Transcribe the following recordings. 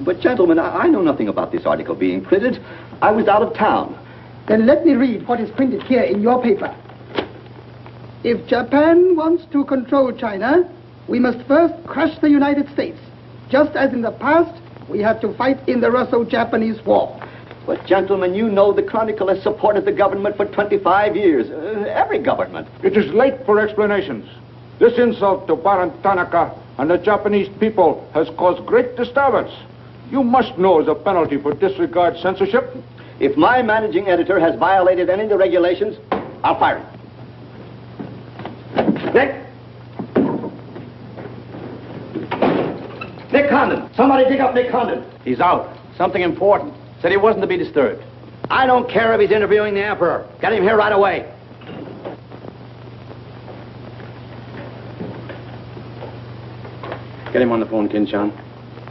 But, gentlemen, I know nothing about this article being printed. I was out of town. Then let me read what is printed here in your paper. If Japan wants to control China, we must first crush the United States. Just as in the past, we have to fight in the Russo-Japanese War. But, gentlemen, you know the Chronicle has supported the government for 25 years. Every government. It is late for explanations. This insult to Baron Tanaka and the Japanese people has caused great disturbance. You must know the penalty for disregard censorship. If my managing editor has violated any of the regulations, I'll fire him. Nick Condon. Somebody dig up Nick Condon. He's out. Something important. Said he wasn't to be disturbed. I don't care if he's interviewing the Emperor. Get him here right away. Get him on the phone, Kin-chan.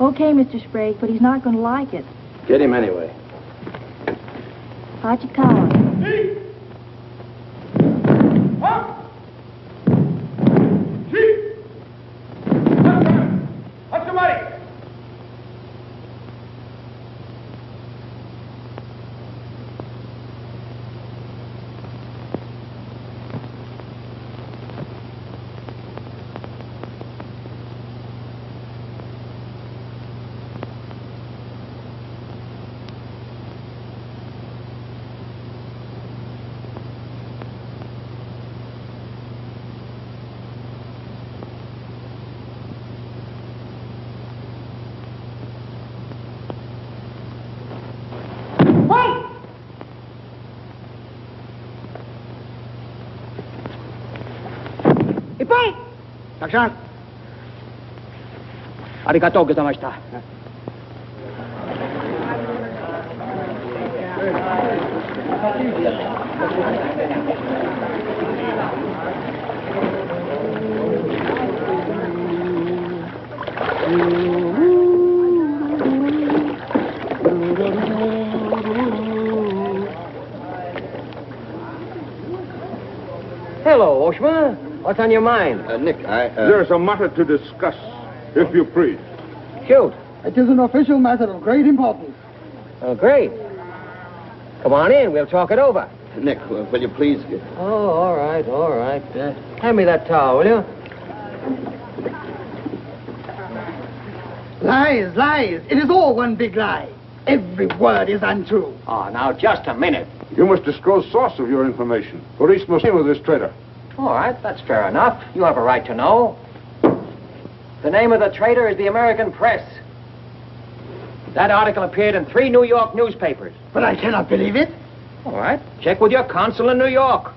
Okay, Mr. Sprague, but he's not going to like it. Get him anyway. Hachikawa. たくさん。ありがとうございました。Hello, Oshma. What's on your mind? Nick, There's a matter to discuss, if you please. Shoot. It is an official matter of great importance. Oh, great. Come on in. We'll talk it over. Nick, will you please... Oh, all right, all right. Hand me that towel, will you? Lies, lies. It is all one big lie. Every word is untrue. Oh, now, just a minute. You must disclose source of your information. Police must deal with this traitor. All right, that's fair enough. You have a right to know. The name of the traitor is the American Press. That article appeared in 3 New York newspapers. But I cannot believe it. All right, check with your consul in New York.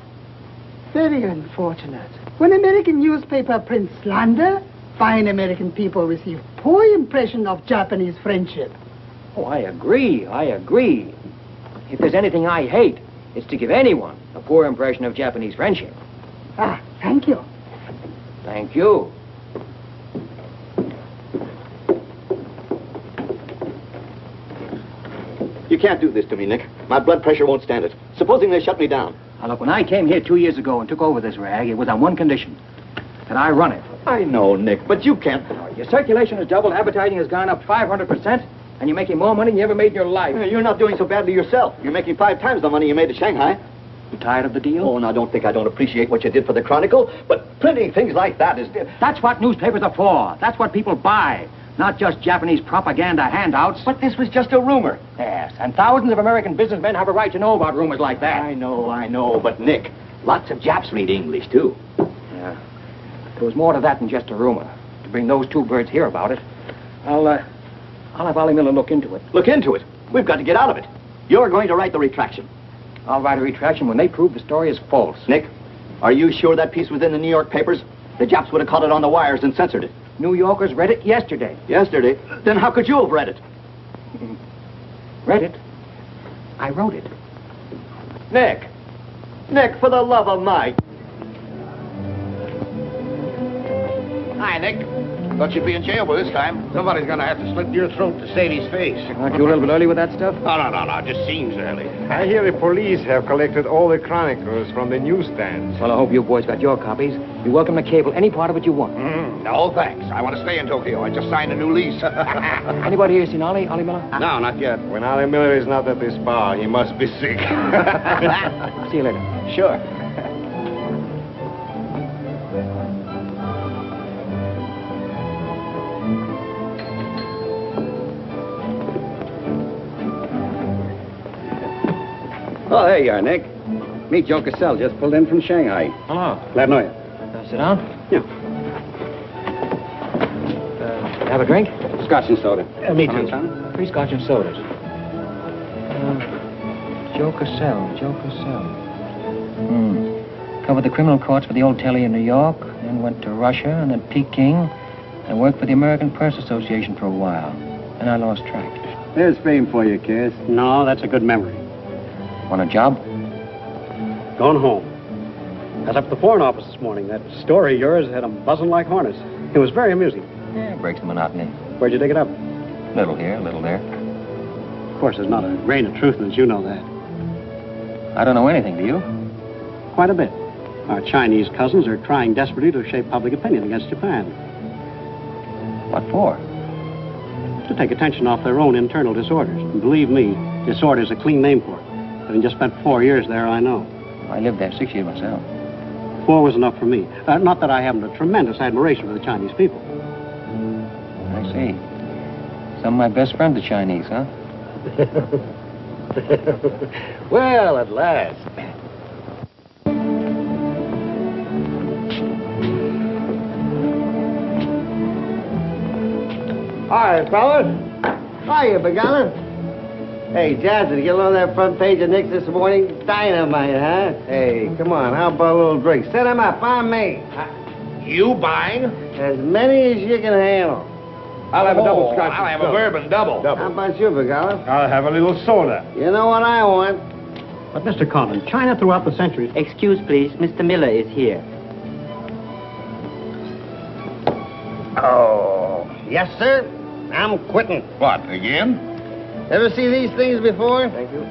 Very unfortunate. When American newspaper prints slander, fine American people receive poor impression of Japanese friendship. Oh, I agree, I agree. If there's anything I hate, it's to give anyone a poor impression of Japanese friendship. Ah, thank you. Thank you. You can't do this to me, Nick. My blood pressure won't stand it. Supposing they shut me down. Now, look, when I came here 2 years ago and took over this rag, it was on one condition. That I run it. I know, Nick, but you can't... Your circulation has doubled, advertising has gone up 500%, and you're making more money than you ever made in your life. You're not doing so badly yourself. You're making 5 times the money you made at Shanghai. You tired of the deal? Oh, now, don't think I don't appreciate what you did for the Chronicle, but printing things like that is... That's what newspapers are for. That's what people buy. Not just Japanese propaganda handouts. But this was just a rumor. Yes, and thousands of American businessmen have a right to know about rumors like that. I know, but Nick, lots of Japs read English, too. Yeah. There was more to that than just a rumor. To bring those 2 birds here about it, I'll have Ollie Miller look into it. Look into it? We've got to get out of it. You're going to write the retraction. I'll write a retraction when they prove the story is false. Nick, are you sure that piece was in the New York papers? The Japs would have caught it on the wires and censored it. New Yorkers read it yesterday. Yesterday? Then how could you have read it? Read it? I wrote it. Nick! Nick, for the love of Mike! Hi, Nick. Thought you'd be in jail by this time. Somebody's gonna have to slit your throat to save his face. Aren't you a little bit early with that stuff? No. Just seems early. I hear the police have collected all the chronicles from the newsstands. Well, I hope you boys got your copies. You're welcome to cable any part of it you want. No, thanks. I want to stay in Tokyo. I just signed a new lease. Anybody here seen Ollie Miller? No, not yet. When Ollie Miller is not at this bar, he must be sick. See you later. Sure. Oh, there you are, Nick. Meet Joe Cassell, just pulled in from Shanghai. Hello. Glad to know you. Sit down? Yeah. Have a drink? Scotch and soda. Me too. 3 scotch and sodas. Joe Cassell. Covered the criminal courts for the old telly in New York, then went to Russia and then Peking, and worked for the American Press Association for a while. Then I lost track. There's fame for you, Cass. No, that's a good memory. Want a job? Gone home. I was up at the Foreign Office this morning. That story of yours had them buzzing like hornets. It was very amusing. Yeah, it breaks the monotony. Where'd you dig it up? Little here, little there. Of course, there's not a grain of truth in it. You know that. I don't know anything, do you? Quite a bit. Our Chinese cousins are trying desperately to shape public opinion against Japan. What for? To take attention off their own internal disorders. And believe me, disorder's a clean name for it. Having just spent 4 years there, I know. I lived there 6 years myself. 4 was enough for me. Not that I haven't a tremendous admiration for the Chinese people. I see. Some of my best friends are Chinese, huh? Well, at last. Hi, fellas. Hiya, Begala. Hey, Jazz, did you get along that front page of Nick's this morning? Dynamite, huh? Hey, come on, how about a little drink? Set him up, on me. You buying? As many as you can handle. I'll have a double scotch. I'll have a bourbon double. How about you, Begala? I'll have a little soda. You know what I want? But, Mr. Condon, China throughout the centuries... Excuse, please. Mr. Miller is here. Oh, yes, sir. I'm quitting. What, again? Ever see these things before? Thank you.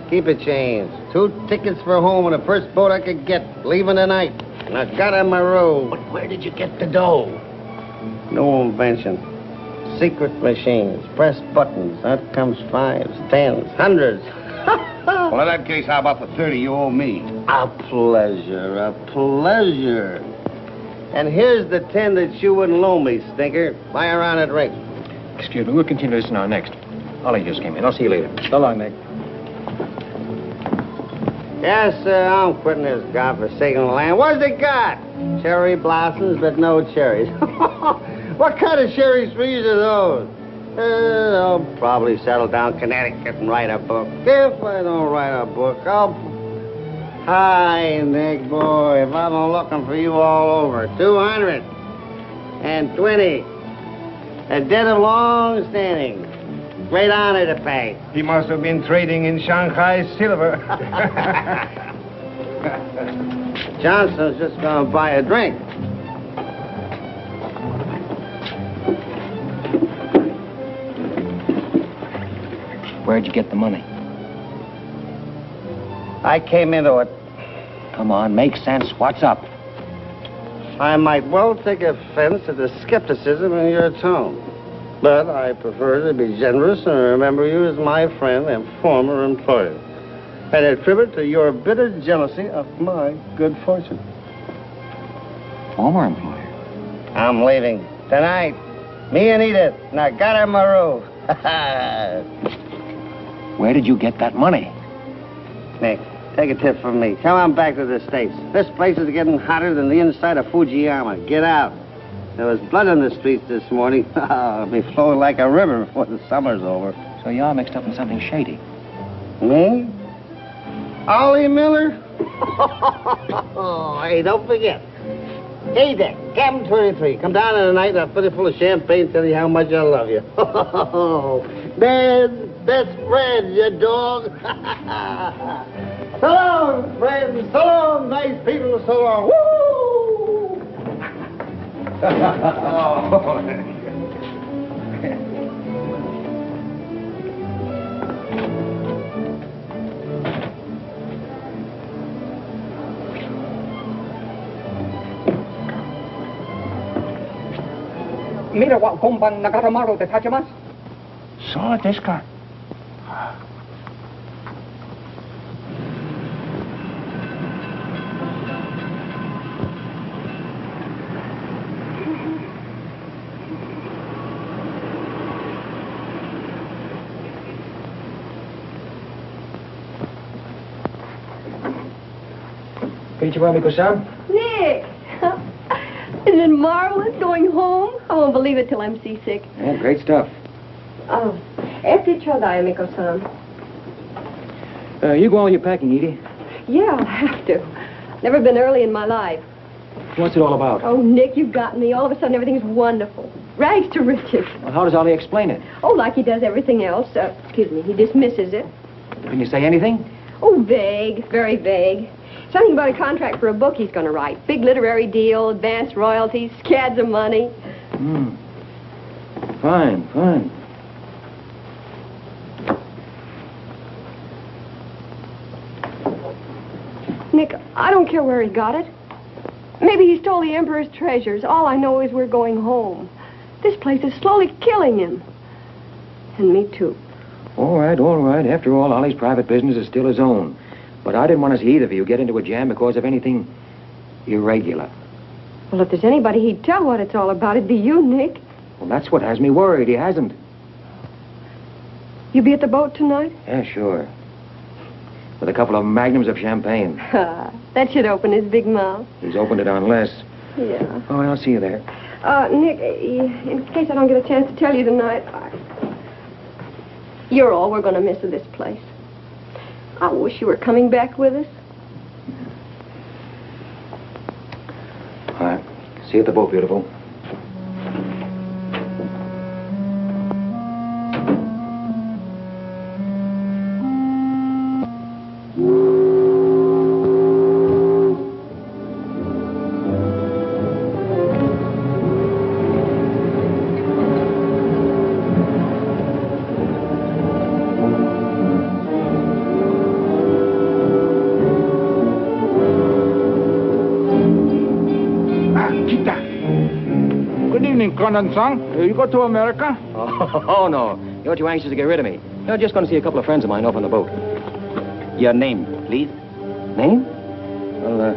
Keep it changed. 2 tickets for home and the first boat I could get, leaving tonight. And I got on my road. But where did you get the dough? No invention. Secret machines. Press buttons. Out comes 5s, 10s, 100s. Well, in that case, how about the 30 you owe me? A pleasure, a pleasure. And here's the 10 that you wouldn't loan me, stinker. Buy a round of drink. Excuse me, we'll continue this in our next. Ollie just came in. I'll see you later. So long, Nick. Yes, sir, I'm quitting this godforsaken land. What's it got? Cherry blossoms, but no cherries. What kind of cherry trees are those? I'll probably settle down Connecticut and write a book. If I don't write a book, I'll... Hi, Nick, boy. If I've been looking for you all over. 220. A debt of long standing. Great honor to pay. He must have been trading in Shanghai silver. Johnson's just going to buy a drink. Where'd you get the money? I came into it. Come on, make sense. What's up? I might well take offense at the skepticism in your tone. But I prefer to be generous and remember you as my friend and former employer. And attribute to your bitter jealousy of my good fortune. Former employer? I'm leaving tonight. Me and Edith. And I got her my roof. Where did you get that money? Nick, take a tip from me. Come on back to the States. This place is getting hotter than the inside of Fujiyama. Get out. There was blood on the streets this morning. It'll be flowing like a river before the summer's over. So you're mixed up in something shady. Me? Ollie Miller? Hey, don't forget. Hey, Dick, Captain 23. Come down tonight and I'll fill it full of champagne, tell you how much I love you. Man, best friend, you dog. So long, friends. So long, nice people. So long. Woo! Mira wa komban nagaramaru de tachimasu. So, this guy. Konnichiwa, Nick! Isn't it marvelous going home? I won't believe it till I'm seasick. Yeah, great stuff. Oh, empty chodai, Miko-san. You go on your packing, Edie. Yeah, I'll have to. Never been early in my life. What's it all about? Oh, Nick, you've got me. All of a sudden, everything's wonderful. Rags to riches. Well, how does Ollie explain it? Oh, like he does everything else. Excuse me, he dismisses it. Can you say anything? Oh, vague, very vague. Something about a contract for a book he's going to write. Big literary deal, advance royalties, scads of money. Fine, fine. Nick, I don't care where he got it. Maybe he stole the Emperor's treasures. All I know is we're going home. This place is slowly killing him. And me, too. All right, all right. After all, Ollie's private business is still his own. But I didn't want to see either of you get into a jam because of anything irregular. Well, if there's anybody he'd tell what it's all about, it'd be you, Nick. Well, that's what has me worried. He hasn't. You be at the boat tonight? Yeah, sure. With a couple of magnums of champagne. That should open his big mouth. He's opened it on less. Yeah. Oh, I'll see you there. Nick, in case I don't get a chance to tell you tonight, you're all we're going to miss of this place. I wish you were coming back with us. All right. See you at the boat, beautiful. Condon-san, you go to America? Oh, no. You're too anxious to get rid of me. You're just going to see a couple of friends of mine off on the boat. Your name, please? Name? Well,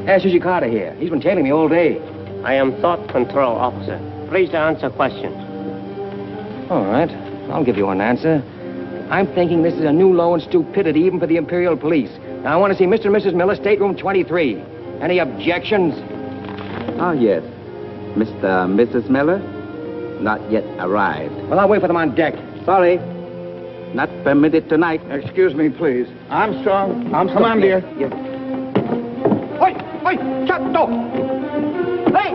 ask Sushi Carter here. He's been tailing me all day. I am Thought Control Officer. Please to answer questions. All right. I'll give you an answer. I'm thinking this is a new low in stupidity even for the Imperial Police. Now, I want to see Mr. and Mrs. Miller, stateroom 23. Any objections? Oh, yes. Mr. and Mrs. Miller? Not yet arrived. Well, I'll wait for them on deck. Sorry. Not permitted tonight. Excuse me, please. Armstrong. Come on, dear. Yes. Oi! Oi! Chato! Hey!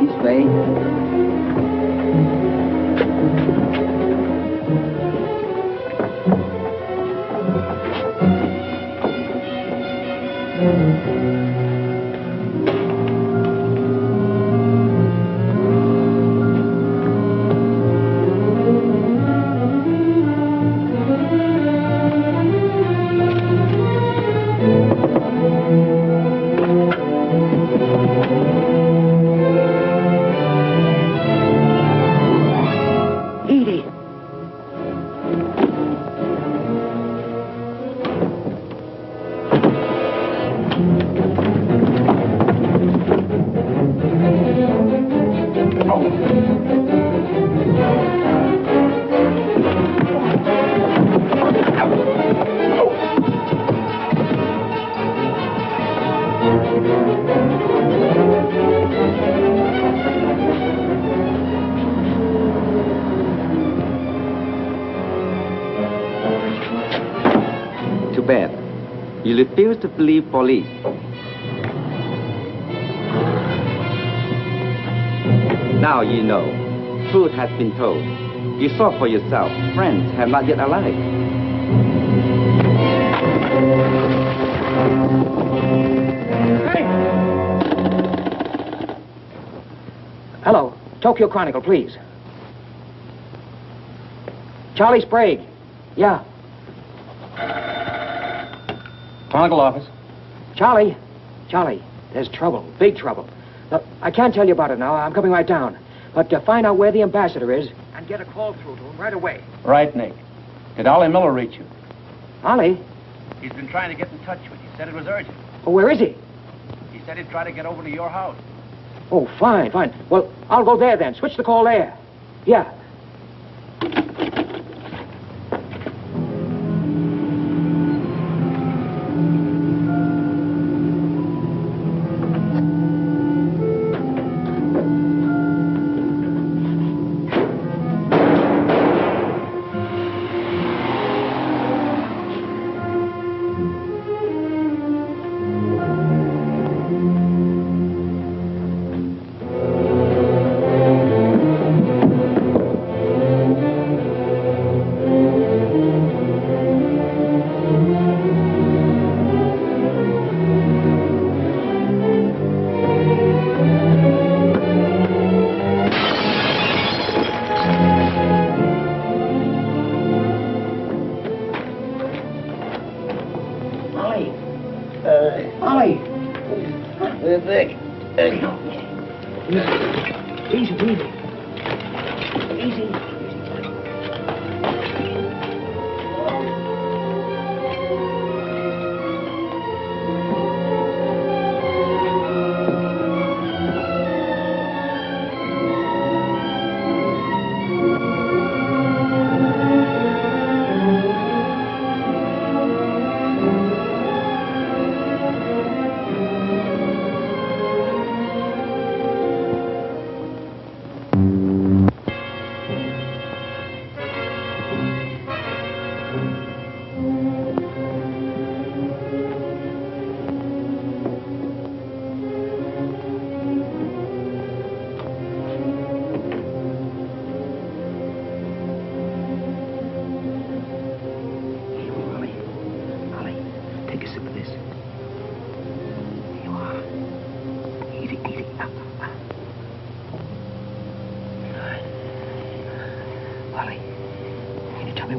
This way. Too bad. You refuse to believe police. Now you know. Truth has been told. You saw for yourself. Friends have not yet arrived. Hey! Hello. Tokyo Chronicle, please. Charlie Sprague. Yeah. Chronicle office. Charlie, there's trouble, big trouble. Look, I can't tell you about it now. I'm coming right down. But find out where the ambassador is and get a call through to him right away. Right, Nick. Did Ollie Miller reach you? Ollie? He's been trying to get in touch with you. Said it was urgent. Oh, where is he? He said he'd try to get over to your house. Oh, fine. Well, I'll go there then. Switch the call there. Yeah.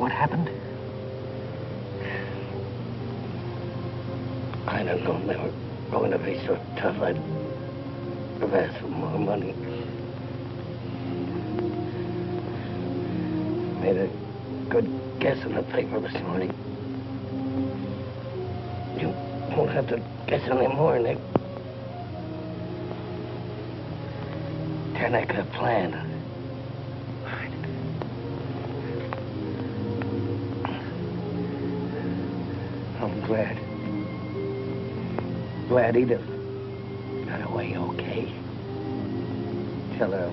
what happened? I don't know. They were going to be so tough, I'd have asked for more money. Made a good guess in the paper this morning. You won't have to guess anymore, Nick. Tanaka Plan. I'm glad. Glad Edith got away okay. Tell her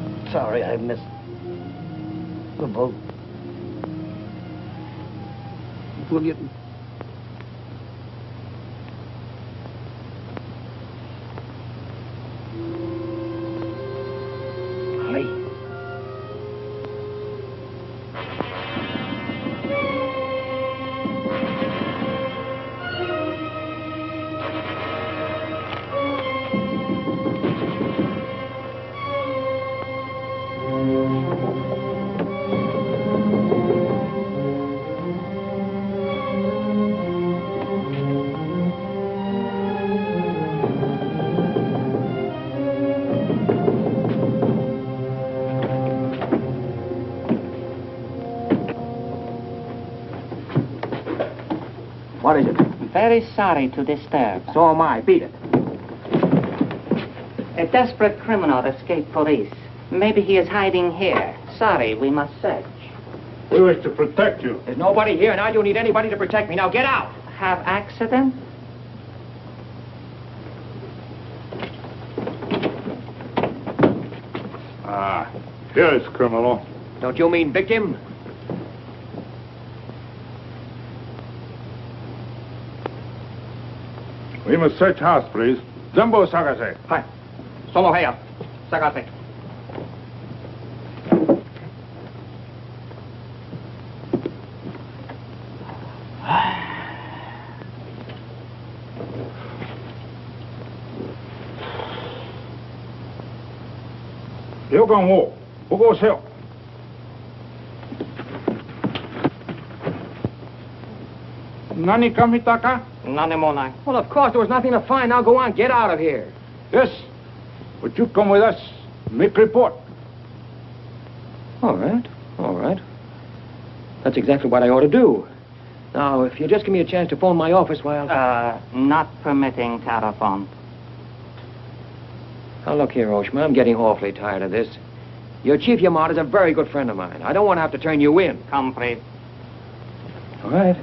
I'm sorry I missed the boat. Will you... What is it? Very sorry to disturb. So am I. Beat it. A desperate criminal escaped police. Maybe he is hiding here. Sorry, we must search. We wish to protect you. There's nobody here, and I don't need anybody to protect me. Now get out. Have accident? Ah, here is criminal. Don't you mean victim? We must search house, please. Jumbo Sagase. Hi. Solo Heya. Sagase. Yogan wo, bogo seo. Nani kamitaka? Well, of course, there was nothing to find. Now go on, get out of here. Yes. Would you come with us? Make report. All right, all right. That's exactly what I ought to do. Now, if you just give me a chance to phone my office while... Not permitting telephone. Now, look here, Oshma, I'm getting awfully tired of this. Your Chief Yamada's a very good friend of mine. I don't want to have to turn you in. Come, please. All right.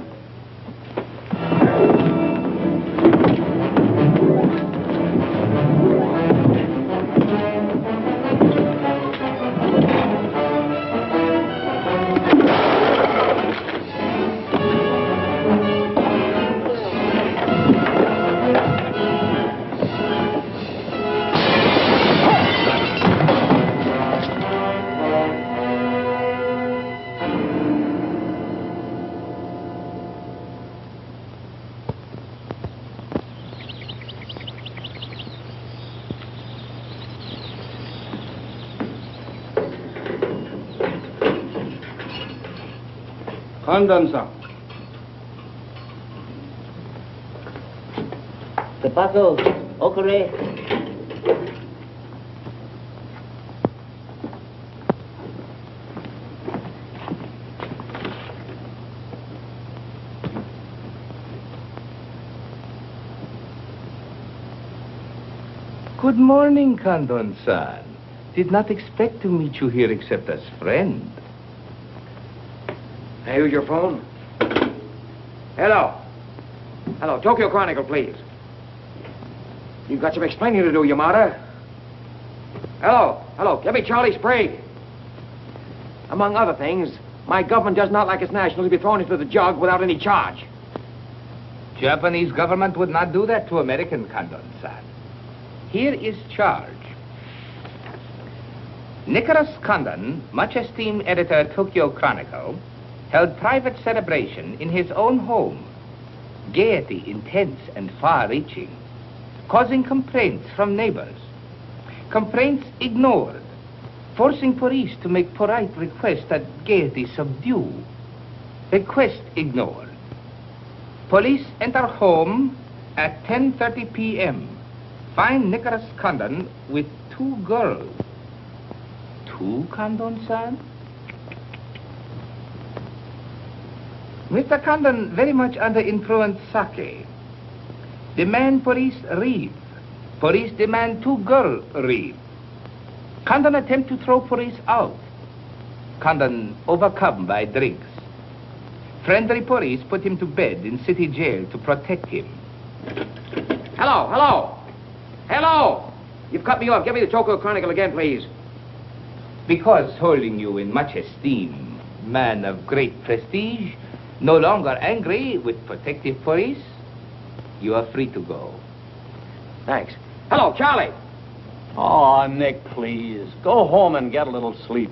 Condon-san. The puzzle, okure. Good morning, Condon-san. Did not expect to meet you here except as friend. Hey, who's your phone? Hello. Hello, Tokyo Chronicle, please. You've got some explaining to do, Yamada. Hello, hello, give me Charlie Sprague. Among other things, my government does not like its nationals to be thrown into the jug without any charge. Japanese government would not do that to American, Condon-san. Here is charge. Nicholas Condon, much esteemed editor Tokyo Chronicle, held private celebration in his own home. Gaiety intense and far-reaching, causing complaints from neighbors. Complaints ignored. forcing police to make polite requests that Gaiety subdue. Request ignored. Police enter home at 10:30 p.m. Find Nicholas Condon with 2 girls. 2 Condon-san? Mr. Condon very much under influence sake. Demand police leave. Police demand 2 girls leave. Condon attempt to throw police out. Condon overcome by drinks. Friendly police put him to bed in city jail to protect him. Hello, hello. Hello. You've cut me off. Give me the Tokyo Chronicle again, please. Because holding you in much esteem, man of great prestige, no longer angry with protective police, you are free to go. Thanks. Hello, Charlie. Oh, Nick, please. Go home and get a little sleep.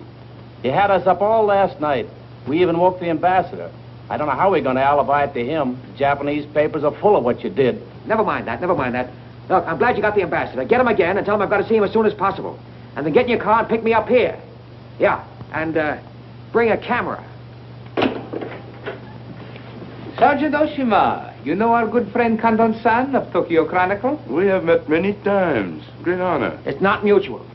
You had us up all last night. We even woke the ambassador. I don't know how we're going to alibi it to him. The Japanese papers are full of what you did. Never mind that, never mind that. Look, I'm glad you got the ambassador. Get him again and tell him I've got to see him as soon as possible. And then get in your car and pick me up here. Yeah, and bring a camera. Sergeant Oshima, you know our good friend Condon-san of Tokyo Chronicle? We have met many times. Great honor. It's not mutual.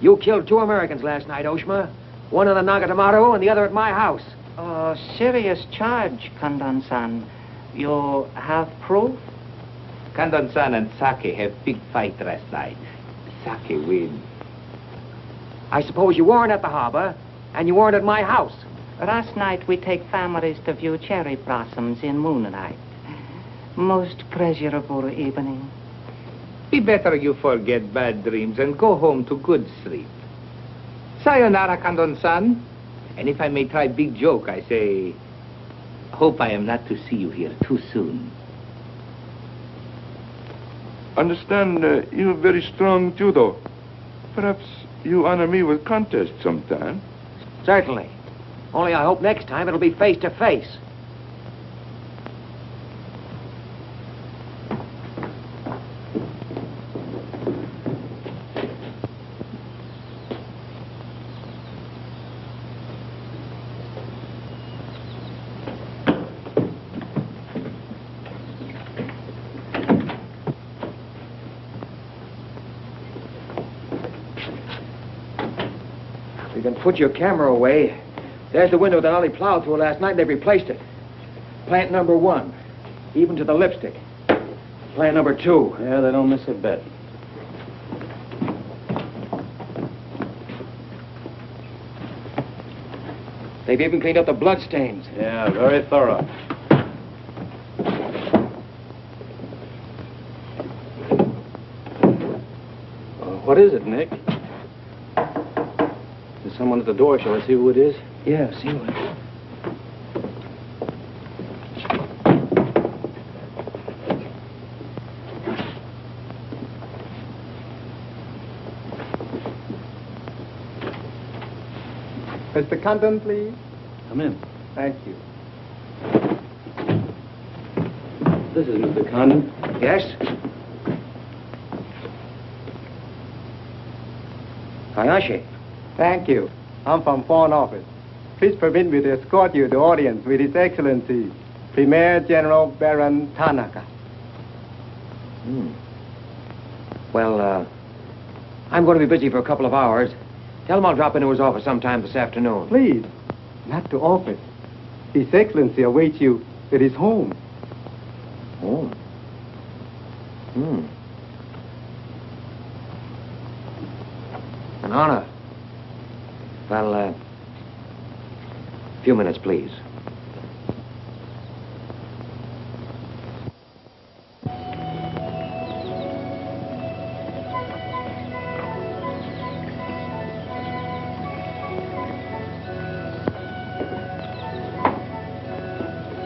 You killed 2 Americans last night, Oshima. One in the Nagatomaru and the other at my house. Oh, serious charge, Condon-san. You have proof? Condon-san and Sake have big fight last night. Sake win. I suppose you weren't at the harbor, and you weren't at my house. Last night we take families to view cherry blossoms in moonlight. Most pleasurable evening. Be better you forget bad dreams and go home to good sleep. Sayonara, Condon-san. And if I may try big joke, I say, hope I am not to see you here too soon. Understand you have very strong judo. Perhaps you honor me with contest sometime. Certainly. Only I hope next time it'll be face to face. You can put your camera away. There's the window that Ollie plowed through last night, and they've replaced it. Plant number 1, even to the lipstick. Plant number 2. Yeah, they don't miss a bit. They've even cleaned up the blood stains. Yeah, very thorough. What is it, Nick? There's someone at the door. Shall I see who it is? Yeah, see who it is. Mr. Condon, please. Come in. Thank you. This is Mr. Condon. Yes? Hayashi. Thank you. I'm from Foreign Office. Please permit me to escort you to audience with His Excellency, Premier General Baron Tanaka. Well, I'm going to be busy for a couple of hours. Tell him I'll drop into his office sometime this afternoon. Please, not to office. His Excellency awaits you at his home. Home? An honor. Well, a few minutes, please.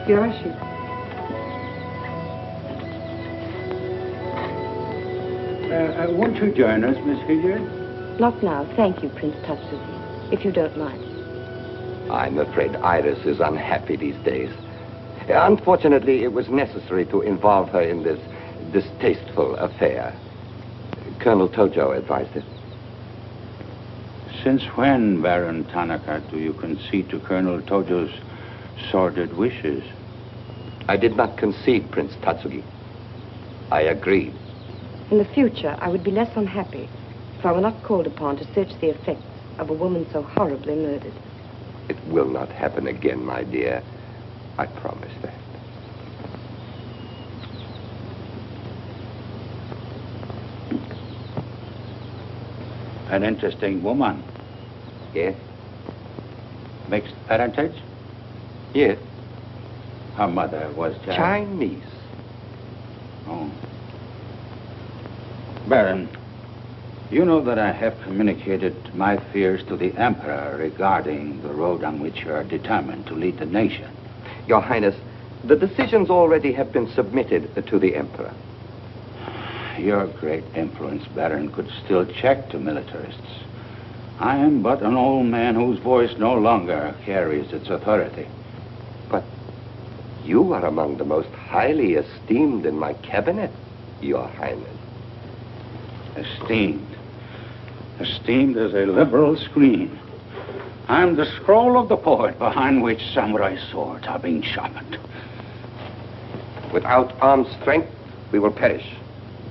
Yoshi. Won't you join us, Miss Hilliard? Not now, thank you, Prince Tatsuki, if you don't mind. I'm afraid Iris is unhappy these days. Unfortunately, it was necessary to involve her in this distasteful affair. Colonel Tojo advised it. Since when, Baron Tanaka, do you concede to Colonel Tojo's sordid wishes? I did not concede, Prince Tatsugi. I agreed. In the future, I would be less unhappy if I were not called upon to search the effects of a woman so horribly murdered. It will not happen again, my dear. I promise that. An interesting woman. Yes? Mixed parentage? Yes. Her mother was Chinese. Oh. Baron, you know that I have communicated my fears to the Emperor regarding the road on which you are determined to lead the nation. Your Highness, the decisions already have been submitted to the Emperor. Your great influence, Baron, could still check to militarists. I am but an old man whose voice no longer carries its authority. But you are among the most highly esteemed in my cabinet, Your Highness. Esteemed. Esteemed as a liberal screen. I'm the scroll of the poet behind which samurai swords are being sharpened. Without armed strength, we will perish.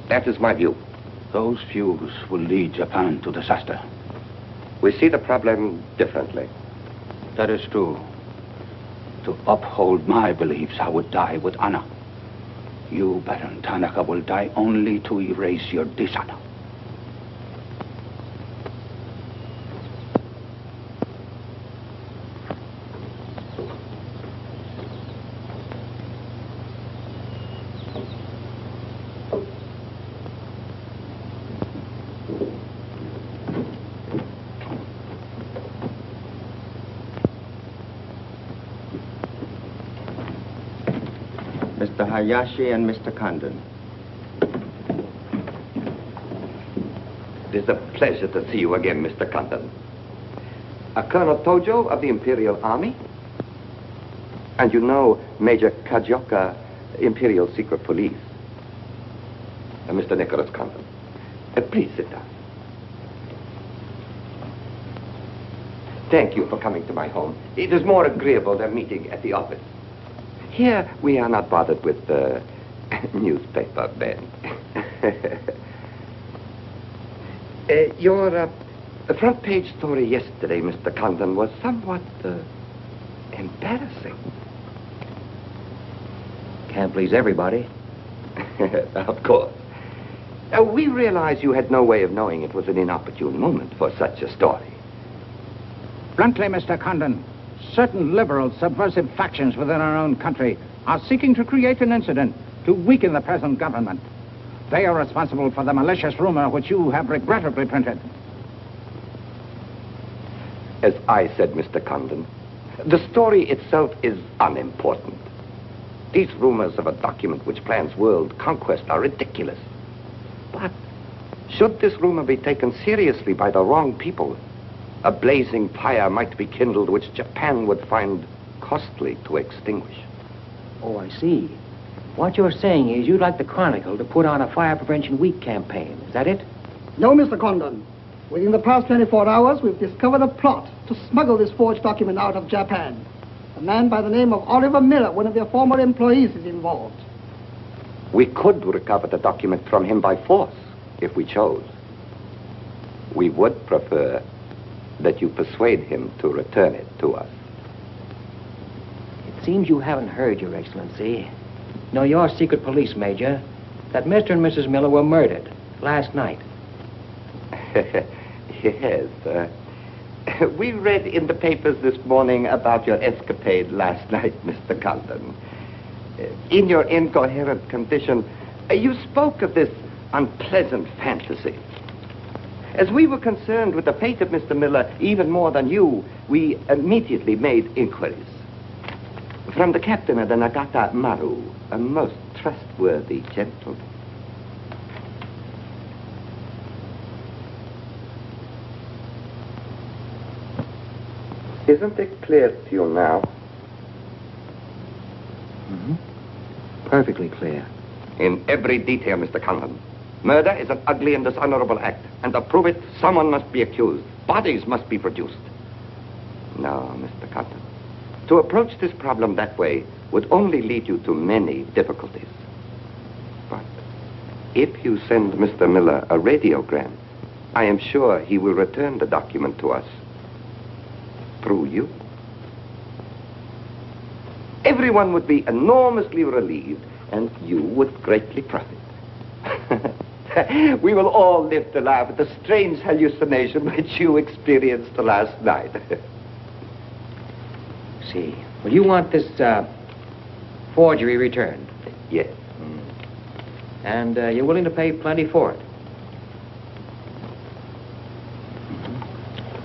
That is my view. Those views will lead Japan to disaster. We see the problem differently. That is true. To uphold my beliefs, I would die with honor. You, Baron Tanaka, will die only to erase your dishonor. Mr. Hayashi and Mr. Condon. It is a pleasure to see you again, Mr. Condon. Colonel Tojo of the Imperial Army. And you know Major Kajioka, Imperial Secret Police. Mr. Nicholas Condon. Please sit down. Thank you for coming to my home. It is more agreeable than meeting at the office. Here, we are not bothered with the newspaper men. Your front page story yesterday, Mr. Condon, was somewhat embarrassing. Can't please everybody. Of course. We realize you had no way of knowing it was an inopportune moment for such a story. Bluntly, Mr. Condon, certain liberal subversive factions within our own country are seeking to create an incident to weaken the present government. They are responsible for the malicious rumor which you have regrettably printed. As I said, Mr. Condon, the story itself is unimportant. These rumors of a document which plans world conquest are ridiculous. But should this rumor be taken seriously by the wrong people, a blazing fire might be kindled which Japan would find costly to extinguish. Oh, I see. What you're saying is you'd like the Chronicle to put on a fire prevention week campaign. Is that it? No, Mr. Condon. Within the past 24 hours, we've discovered a plot to smuggle this forged document out of Japan. A man by the name of Oliver Miller, one of their former employees, is involved. We could recover the document from him by force, if we chose. We would prefer that you persuade him to return it to us. It seems you haven't heard, Your Excellency. No, your secret police, Major, that Mr. and Mrs. Miller were murdered last night. Yes. We read in the papers this morning about your escapade last night, Mr. Condon. In your incoherent condition, you spoke of this unpleasant fantasy. As we were concerned with the fate of Mr. Miller even more than you, we immediately made inquiries. From the captain of the Nagata Maru, a most trustworthy gentleman. Isn't it clear to you now? Mm-hmm. Perfectly clear. In every detail, Mr. Condon. Murder is an ugly and dishonorable act, and to prove it, someone must be accused. Bodies must be produced. No, Mr. Condon. To approach this problem that way would only lead you to many difficulties. But if you send Mr. Miller a radiogram, I am sure he will return the document to us through you. Everyone would be enormously relieved, and you would greatly profit. We will all live to laugh at the strange hallucination which you experienced last night. See. Well, you want this forgery returned? Yes. And you're willing to pay plenty for it?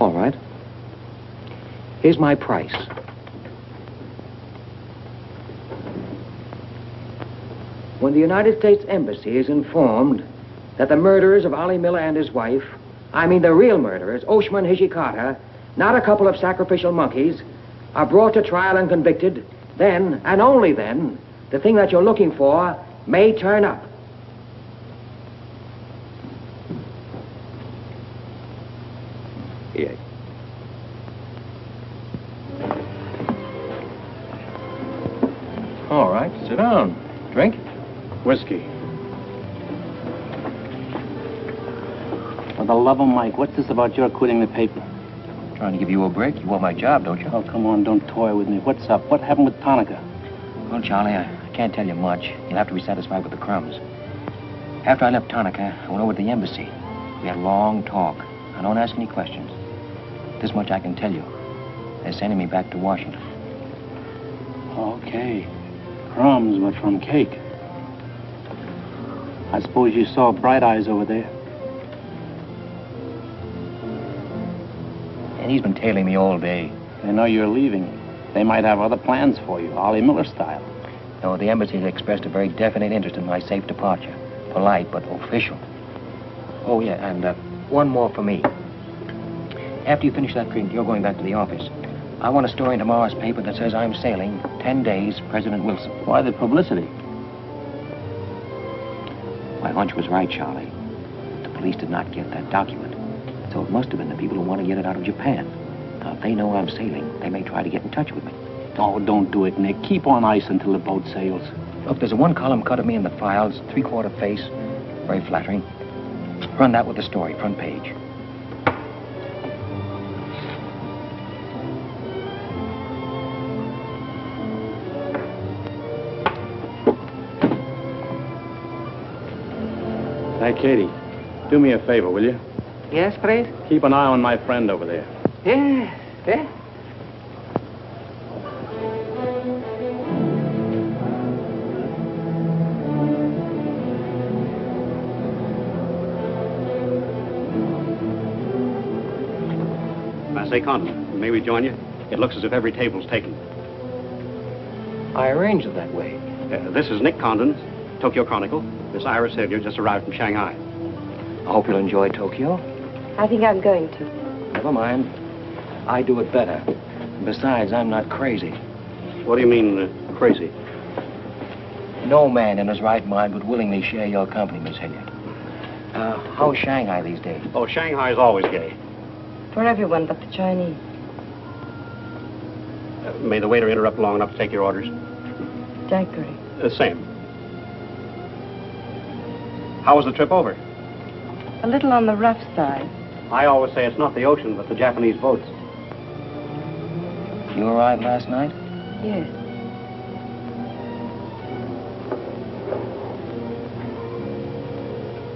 All right. Here's my price. When the United States Embassy is informed that the murderers of Ollie Miller and his wife, I mean the real murderers, Oshman Hijikata, not a couple of sacrificial monkeys, are brought to trial and convicted, then, and only then, the thing that you're looking for may turn up. Yes. All right, sit down. Drink? Whiskey. For the love of Mike, what's this about your quitting the paper? Trying to give you a break. You want my job, don't you? Oh, come on, don't toy with me. What's up? What happened with Tanaka? Well, Charlie, I can't tell you much. You'll have to be satisfied with the crumbs. After I left Tanaka, I went over to the embassy. We had a long talk. I don't ask any questions. This much I can tell you. They're sending me back to Washington. Okay. Crumbs, but from cake. I suppose you saw Bright Eyes over there. And he's been tailing me all day. They know you're leaving. They might have other plans for you, Ollie Miller style. No, the embassy has expressed a very definite interest in my safe departure. Polite, but official. Oh, yeah, and one more for me. After you finish that drink, you're going back to the office. I want a story in tomorrow's paper that says I'm sailing 10 days, President Wilson. Why the publicity? My hunch was right, Charlie. The police did not get that document. So it must have been the people who want to get it out of Japan. Now, if they know I'm sailing, they may try to get in touch with me. Oh, don't do it, Nick. Keep on ice until the boat sails. Look, there's a one-column cut of me in the files, 3/4 face. Very flattering. Run that with the story, front page. Hey, Katie, do me a favor, will you? Yes, please? Keep an eye on my friend over there. Yes, yes. I say, Condon, may we join you? It looks as if every table's taken. I arranged it that way. This is Nick Condon, Tokyo Chronicle. Miss Ira Sylvia just arrived from Shanghai. I hope you'll enjoy Tokyo. I think I'm going to. Never mind. I do it better. Besides, I'm not crazy. What do you mean, crazy? No man in his right mind would willingly share your company, Miss Hilliard. How's Shanghai these days? Oh, Shanghai's always gay. For everyone but the Chinese. May the waiter interrupt long enough to take your orders? Daiquiri. Same. How was the trip over? A little on the rough side. I always say it's not the ocean, but the Japanese boats. You arrived last night? Yes.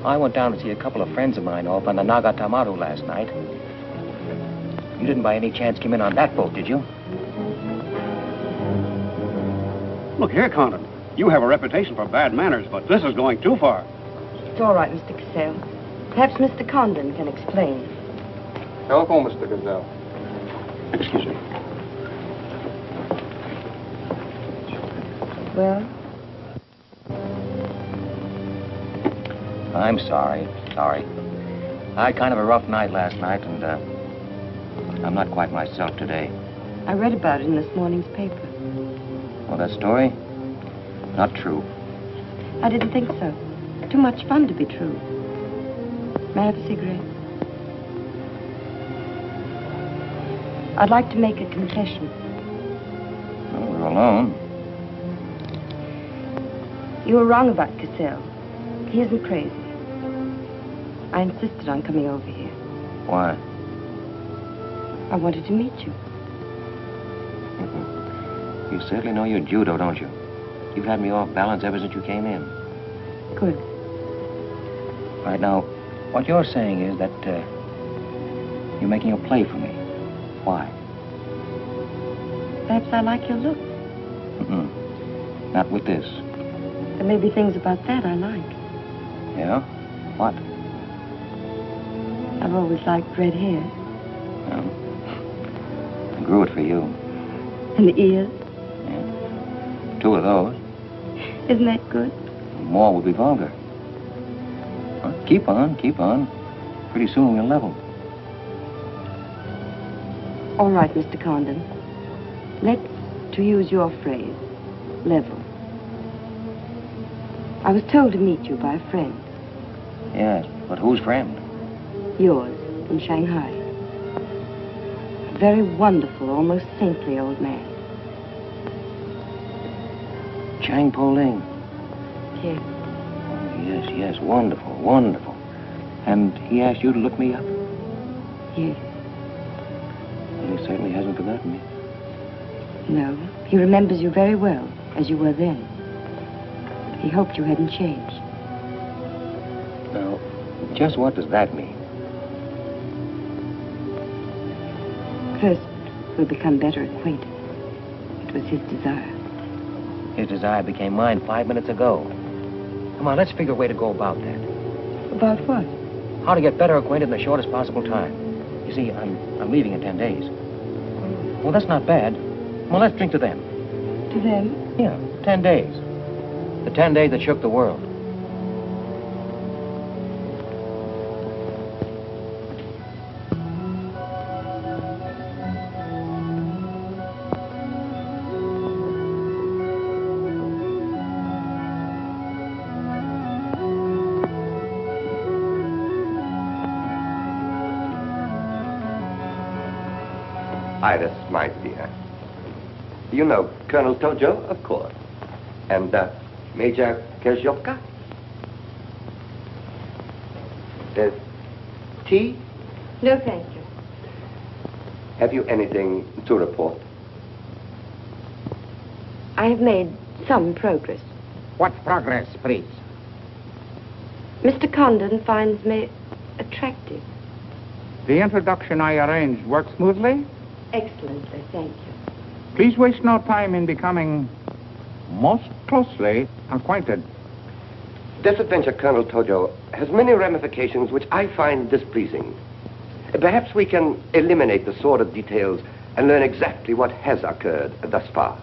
I went down to see a couple of friends of mine off on the Nagatamaru last night. You didn't by any chance come in on that boat, did you? Look here, Condon. You have a reputation for bad manners, but this is going too far. It's all right, Mr. Cassell. Perhaps Mr. Condon can explain. Telephone, Mr. Gazelle. Excuse me. Well? I'm sorry. Sorry. I had kind of a rough night last night, and I'm not quite myself today. I read about it in this morning's paper. Well, that story? Not true. I didn't think so. Too much fun to be true. May I have a cigarette? I'd like to make a confession. Well, we're alone. You were wrong about Cassell. He isn't crazy. I insisted on coming over here. Why? I wanted to meet you. You certainly know your judo, don't you? You've had me off balance ever since you came in. Good. Right now, what you're saying is that you're making a play for me. Why? Perhaps I like your look. Not with this. There may be things about that I like. Yeah? What? I've always liked red hair. Well, I grew it for you. And the ears. 2 of those. Isn't that good? More would be vulgar. Well, keep on, keep on. Pretty soon we'll level. All right, Mr. Condon. Let's, to use your phrase, level. I was told to meet you by a friend. Yes, but whose friend? Yours, in Shanghai. A very wonderful, almost saintly old man. Chang Po Ling. Yes. Oh, yes, yes, wonderful, wonderful. And he asked you to look me up? Yes. Well, he certainly hasn't forgotten me. No, he remembers you very well, as you were then. He hoped you hadn't changed. Now, just what does that mean? First, we'll become better acquainted. It was his desire. His desire became mine 5 minutes ago. Come on, let's figure a way to go about that. About what? How to get better acquainted in the shortest possible time. You see, I'm leaving in 10 days. Well, that's not bad. Well, let's drink to them. To them? Yeah, 10 days. The 10 days that shook the world. Iris, my dear. You know Colonel Tojo, of course. And Major Kezhovka? Tea? No, thank you. Have you anything to report? I have made some progress. What progress, please? Mr. Condon finds me attractive. The introduction I arranged worked smoothly? Excellently, thank you. Please waste no time in becoming most closely acquainted. This adventure, Colonel Tojo, has many ramifications which I find displeasing. Perhaps we can eliminate the sordid details and learn exactly what has occurred thus far.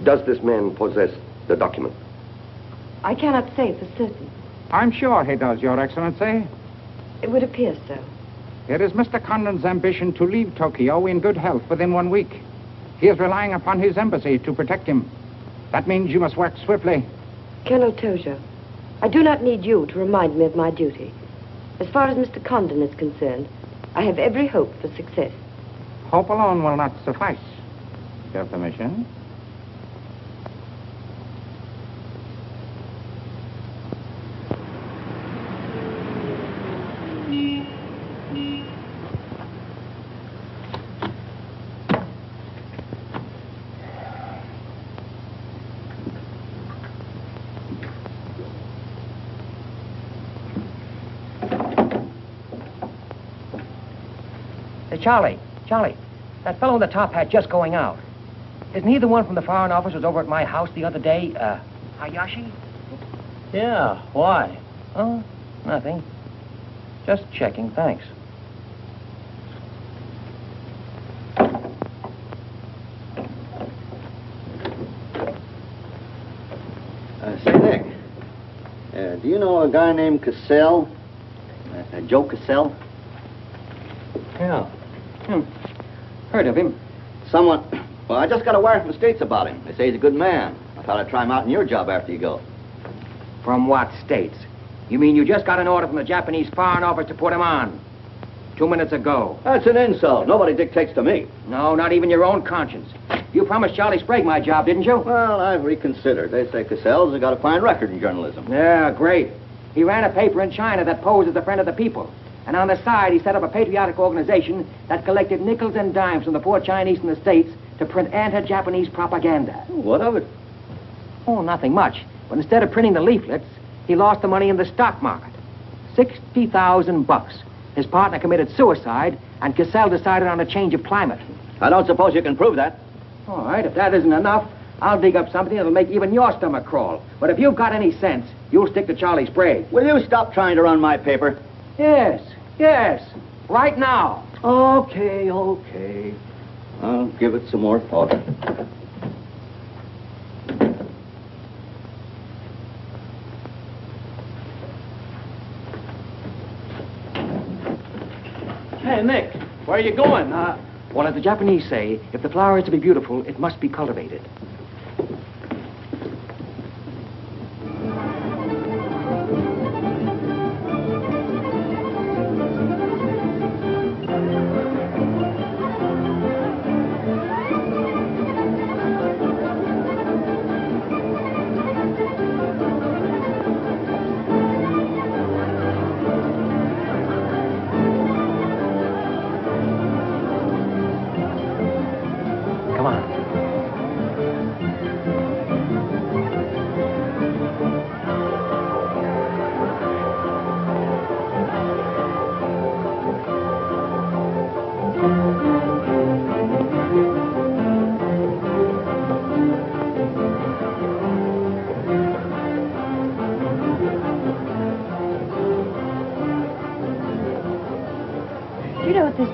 Does this man possess the document? I cannot say for certain. I'm sure he does, Your Excellency. It would appear so. It is Mr. Condon's ambition to leave Tokyo in good health within 1 week. He is relying upon his embassy to protect him. That means you must work swiftly. Colonel Tojo, I do not need you to remind me of my duty. As far as Mr. Condon is concerned, I have every hope for success. Hope alone will not suffice. Your permission? Charlie, that fellow in the top hat just going out. Isn't he the one from the Foreign Office who was over at my house the other day? Hayashi? Yeah, why? Oh, nothing. Just checking, thanks. Say, Nick, do you know a guy named Cassell? Joe Cassell? Yeah. Heard of him. Well, I just got a wire from the States about him. They say he's a good man. I thought I'd try him out in your job after you go. From what states? You mean you just got an order from the Japanese Foreign Office to put him on? 2 minutes ago. That's an insult. Nobody dictates to me. No, not even your own conscience. You promised Charlie Sprague my job, didn't you? Well, I've reconsidered. They say Cassell's got a fine record in journalism. Yeah, great. He ran a paper in China that posed as a friend of the people. And on the side, he set up a patriotic organization that collected nickels and dimes from the poor Chinese in the States to print anti-Japanese propaganda. What of it? Oh, nothing much. But instead of printing the leaflets, he lost the money in the stock market. $60,000. His partner committed suicide, and Cassell decided on a change of climate. I don't suppose you can prove that. All right, if that isn't enough, I'll dig up something that'll make even your stomach crawl. But if you've got any sense, you'll stick to Charlie Sprague. Will you stop trying to run my paper? Yes. Right now. Okay. I'll give it some more thought. Hey, Nick, where are you going? Well, as the Japanese say, if the flower is to be beautiful, it must be cultivated.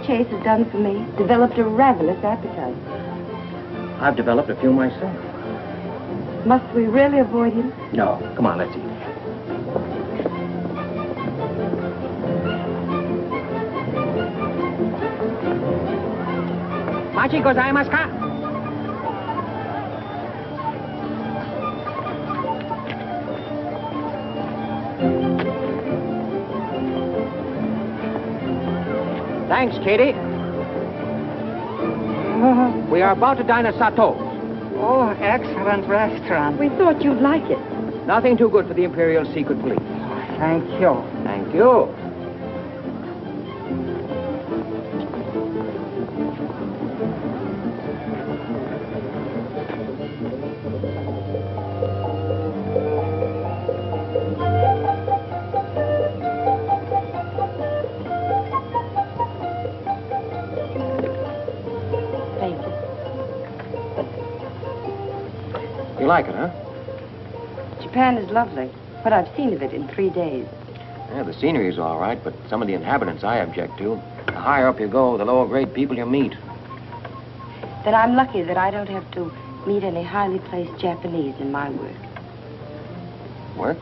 Chase has done for me. Developed a ravenous appetite. I've developed a few myself. Must we really avoid him? No. Come on, let's eat. Machi gozaimasu ka? Thanks, Katie. We are about to dine at Sato's. Oh, excellent restaurant. We thought you'd like it. Nothing too good for the Imperial Secret Police. Thank you. Thank you. You like it, huh? Japan is lovely. What I've seen of it in 3 days. Yeah, the scenery's all right, but some of the inhabitants I object to. The higher up you go, the lower grade people you meet. Then I'm lucky that I don't have to meet any highly placed Japanese in my work. Work?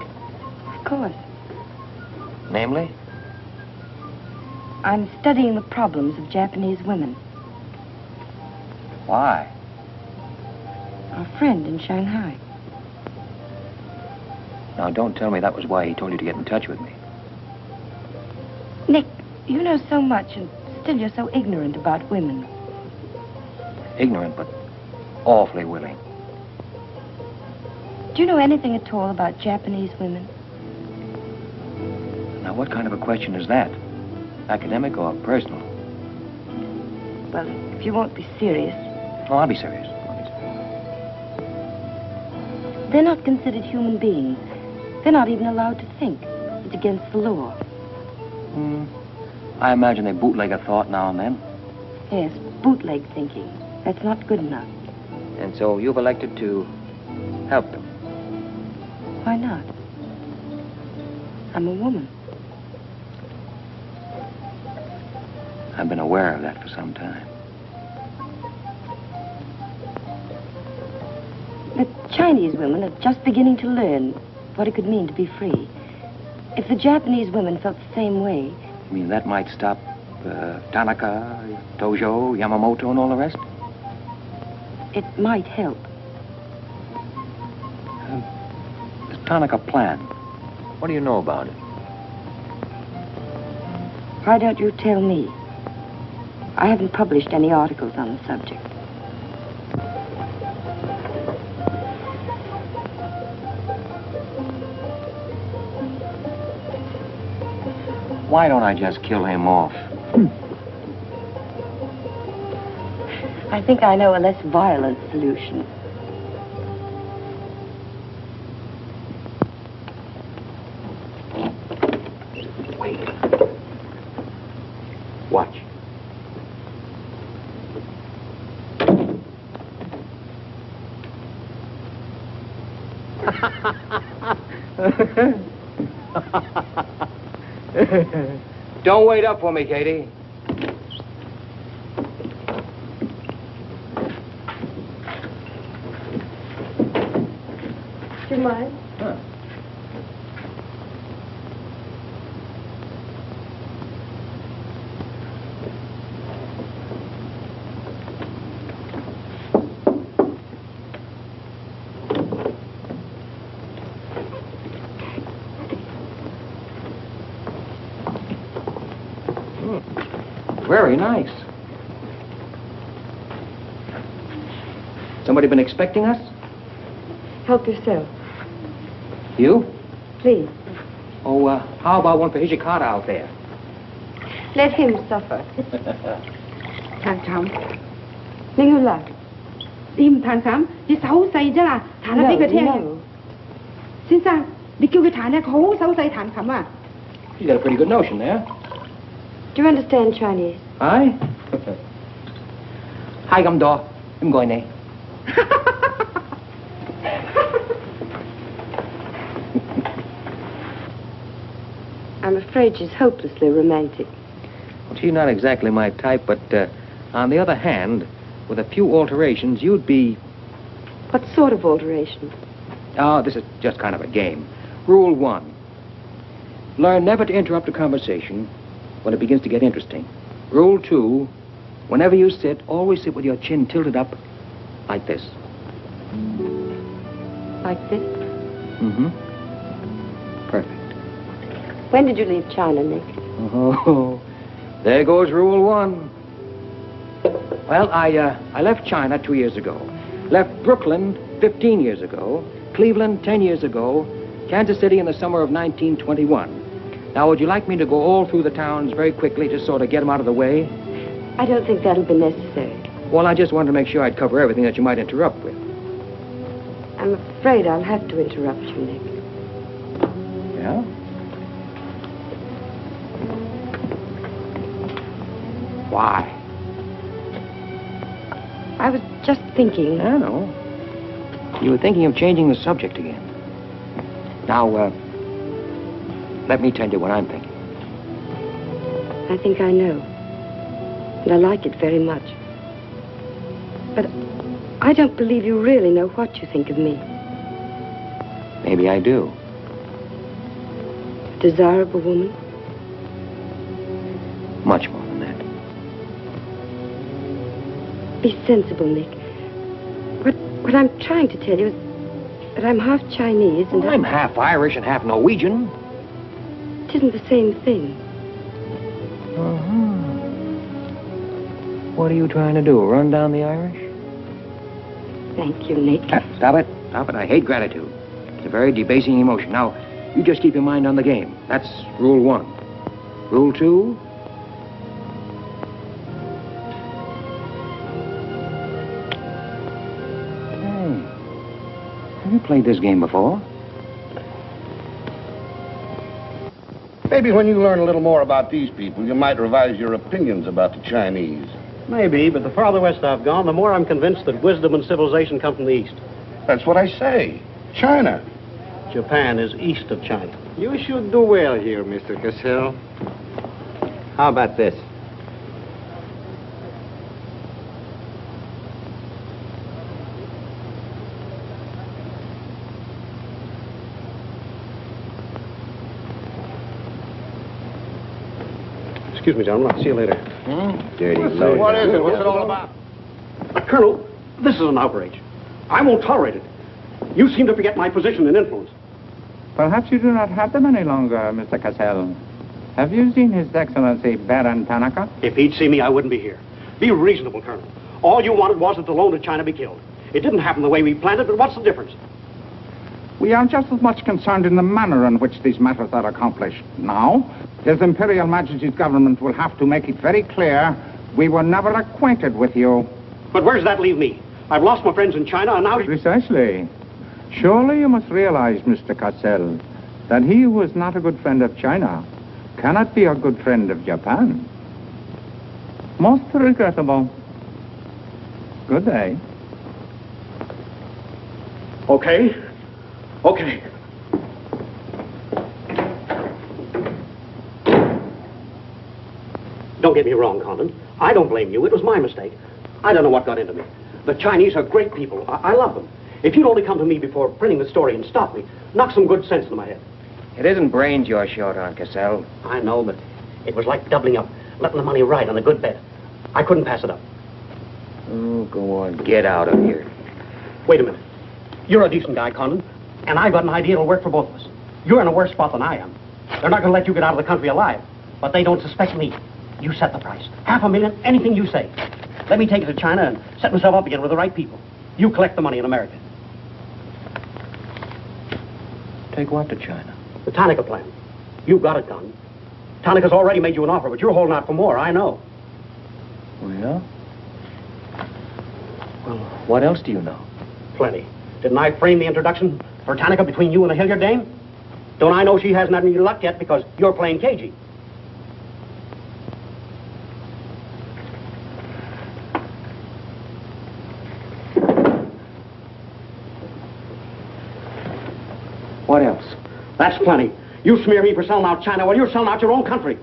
Of course. Namely? I'm studying the problems of Japanese women. Why? Our friend in Shanghai. Now, don't tell me that was why he told you to get in touch with me. Nick, you know so much, and still you're so ignorant about women. Ignorant, but awfully willing. Do you know anything at all about Japanese women? Now, what kind of a question is that? Academic or personal? Well, if you won't be serious. Oh, I'll be serious. They're not considered human beings. They're not even allowed to think. It's against the law. I imagine they bootleg a thought now and then. Yes, bootleg thinking. That's not good enough. And so you've elected to help them. Why not? I'm a woman. I've been aware of that for some time. The Chinese women are just beginning to learn what it could mean to be free. If the Japanese women felt the same way... You mean that might stop Tanaka, Tojo, Yamamoto, and all the rest? It might help. The Tanaka Plan. What do you know about it? Why don't you tell me? I haven't published any articles on the subject. Why don't I just kill him off? I think I know a less violent solution. Wait. Watch. Don't wait up for me, Katie. Do you mind? Huh. Very nice. Somebody been expecting us? Help yourself. You? Please. Oh, how about one for Hijikata out there? Let him suffer. Thằng Trọng, Ninh Hương là tìm thằng Trọng đi xấu xay chứ là thằng nó đi cái theo. Xin sao? Đi kêu cái thằng này khổ xấu xay thằng Trọng à? You got a pretty good notion there. Do you understand Chinese? Aye. Hai găm đỏ, em gọi này. I'm afraid she's hopelessly romantic. Well, she's not exactly my type, but on the other hand, with a few alterations, you'd be... What sort of alterations? Oh, this is just kind of a game. Rule 1. Learn never to interrupt a conversation when it begins to get interesting. Rule 2. Whenever you sit, always sit with your chin tilted up like this. Like this? Mm-hmm. Perfect. When did you leave China, Nick? Oh, there goes Rule 1. Well, I left China 2 years ago. Left Brooklyn 15 years ago. Cleveland 10 years ago. Kansas City in the summer of 1921. Now, would you like me to go all through the towns very quickly, just sort of get them out of the way? I don't think that'll be necessary. Well, I just wanted to make sure I'd cover everything that you might interrupt with. I'm afraid I'll have to interrupt you, Nick. Yeah? Why? I was just thinking... I know. You were thinking of changing the subject again. Now, let me tell you what I'm thinking. I think I know. And I like it very much. But I don't believe you really know what you think of me. Maybe I do. A desirable woman? Much more than that. Be sensible, Nick. What I'm trying to tell you is that I'm half Chinese and... Well, I'm half Irish and half Norwegian. It isn't the same thing. Uh-huh. What are you trying to do, run down the Irish? Thank you, Nick. Stop it. Stop it. I hate gratitude. It's a very debasing emotion. Now, you just keep your mind on the game. That's Rule 1. Rule 2... Have you played this game before? Maybe when you learn a little more about these people, you might revise your opinions about the Chinese. Maybe, but the farther west I've gone, the more I'm convinced that wisdom and civilization come from the east. That's what I say. China. Japan is east of China. You should do well here, Mr. Cassell. How about this? Excuse me, gentlemen. I'll see you later. Dirty load. What is it? What's it all about? Colonel, this is an outrage. I won't tolerate it. You seem to forget my position and influence. Perhaps you do not have them any longer, Mr. Cassell. Have you seen His Excellency Baron Tanaka? If he'd see me, I wouldn't be here. Be reasonable, Colonel. All you wanted was that the loan to China be killed. It didn't happen the way we planned it, but what's the difference? We are just as much concerned in the manner in which these matters are accomplished. Now, His Imperial Majesty's government will have to make it very clear we were never acquainted with you. But where does that leave me? I've lost my friends in China, and now... Precisely. Surely you must realize, Mr. Cassell, that he who is not a good friend of China cannot be a good friend of Japan. Most regrettable. Good day. Okay. Okay. Don't get me wrong, Condon. I don't blame you. It was my mistake. I don't know what got into me. The Chinese are great people. I love them. If you'd only come to me before printing the story and stop me, knock some good sense into my head. It isn't brains you're short on, Cassell. I know, but it was like doubling up, letting the money ride on a good bet. I couldn't pass it up. Oh, go on. Get out of here. Wait a minute. You're a decent guy, Condon, and I've got an idea that'll work for both of us. You're in a worse spot than I am. They're not going to let you get out of the country alive, but they don't suspect me. You set the price. $500,000, anything you say. Let me take it to China and set myself up again with the right people. You collect the money in America. Take what to China? The Tanaka Plan. You've got it done. Tanaka's already made you an offer, but you're holding out for more, I know. Oh, yeah? Well, what else do you know? Plenty. Didn't I frame the introduction for Tanaka between you and the Hilliard dame? Don't I know she hasn't had any luck yet because you're playing cagey? What else? That's plenty. You smear me for selling out China while you're selling out your own country.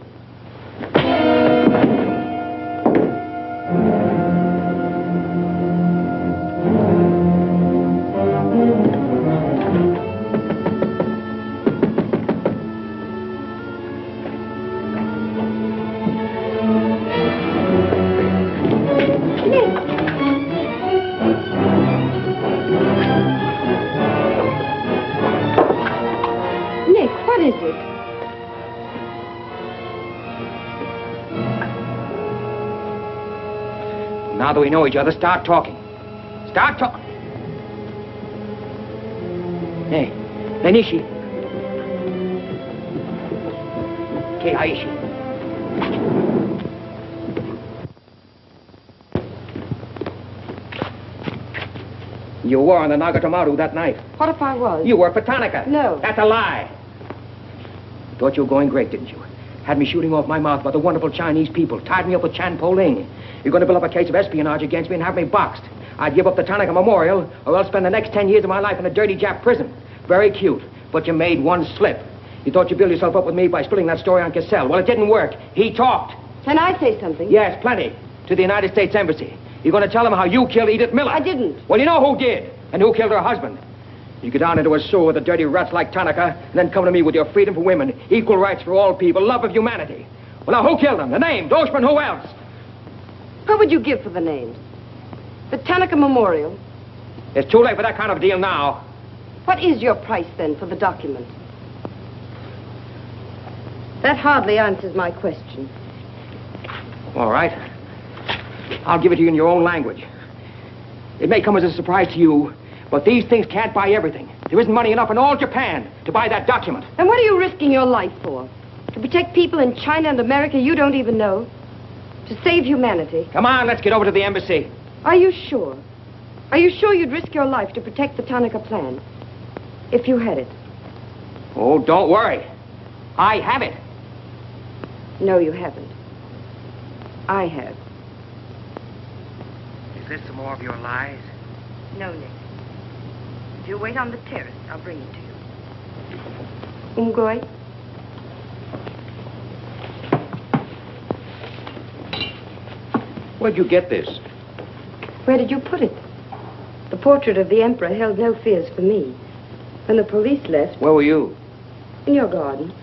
Now that we know each other, start talking. Start talking. Hey, Nenishi. Keihaishi. You were on the Nagatomaru that night. What if I was? You worked for Tanaka. No. That's a lie. You thought you were going great, didn't you? Had me shooting off my mouth about the wonderful Chinese people, tied me up with Chan Po-ling. You're going to build up a case of espionage against me and have me boxed. I'd give up the Tanaka Memorial, or else spend the next 10 years of my life in a dirty Jap prison. Very cute, but you made one slip. You thought you'd build yourself up with me by spilling that story on Cassell. Well, it didn't work. He talked. Can I say something? Yes, plenty. To the United States Embassy. You're going to tell them how you killed Edith Miller. I didn't. Well, you know who did, and who killed her husband. You go down into a sewer with the dirty rats like Tanaka, and then come to me with your freedom for women, equal rights for all people, love of humanity. Well, now, who killed them? The name, Doshman, who else? What would you give for the names? The Tanaka Memorial. It's too late for that kind of deal now. What is your price, then, for the document? That hardly answers my question. All right. I'll give it to you in your own language. It may come as a surprise to you, but these things can't buy everything. There isn't money enough in all Japan to buy that document. And what are you risking your life for? To protect people in China and America you don't even know? To save humanity? Come on, let's get over to the embassy. Are you sure? Are you sure you'd risk your life to protect the Tanaka Plan? If you had it? Oh, don't worry. I have it. No, you haven't. I have. Is this some more of your lies? No, Nick. If you wait on the terrace, I'll bring it to you. Umgoy? Where'd you get this? Where did you put it? The portrait of the Emperor held no fears for me. When the police left... Where were you? In your garden.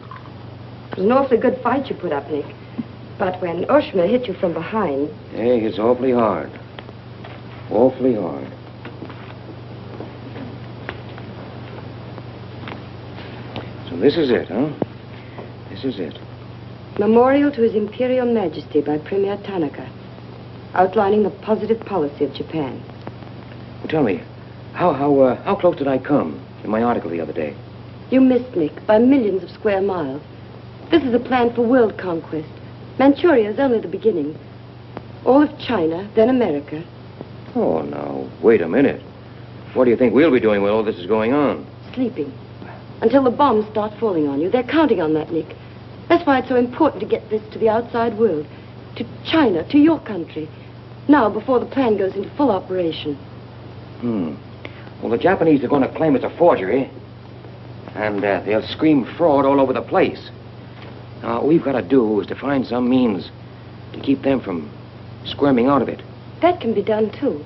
It was an awfully good fight you put up, Nick. But when Oshma hit you from behind... Hey, it's awfully hard. Awfully hard. So this is it, huh? This is it. Memorial to His Imperial Majesty by Premier Tanaka, outlining the positive policy of Japan. Well, tell me, how close did I come in my article the other day? You missed, Nick, by millions of square miles. This is a plan for world conquest. Manchuria is only the beginning. All of China, then America. Oh, now, wait a minute. What do you think we'll be doing while all this is going on? Sleeping. Until the bombs start falling on you. They're counting on that, Nick. That's why it's so important to get this to the outside world. To China, to your country. Now, before the plan goes into full operation. Well, the Japanese are going to claim it's a forgery. And they'll scream fraud all over the place. Now, all we've got to do is to find some means to keep them from squirming out of it. That can be done, too.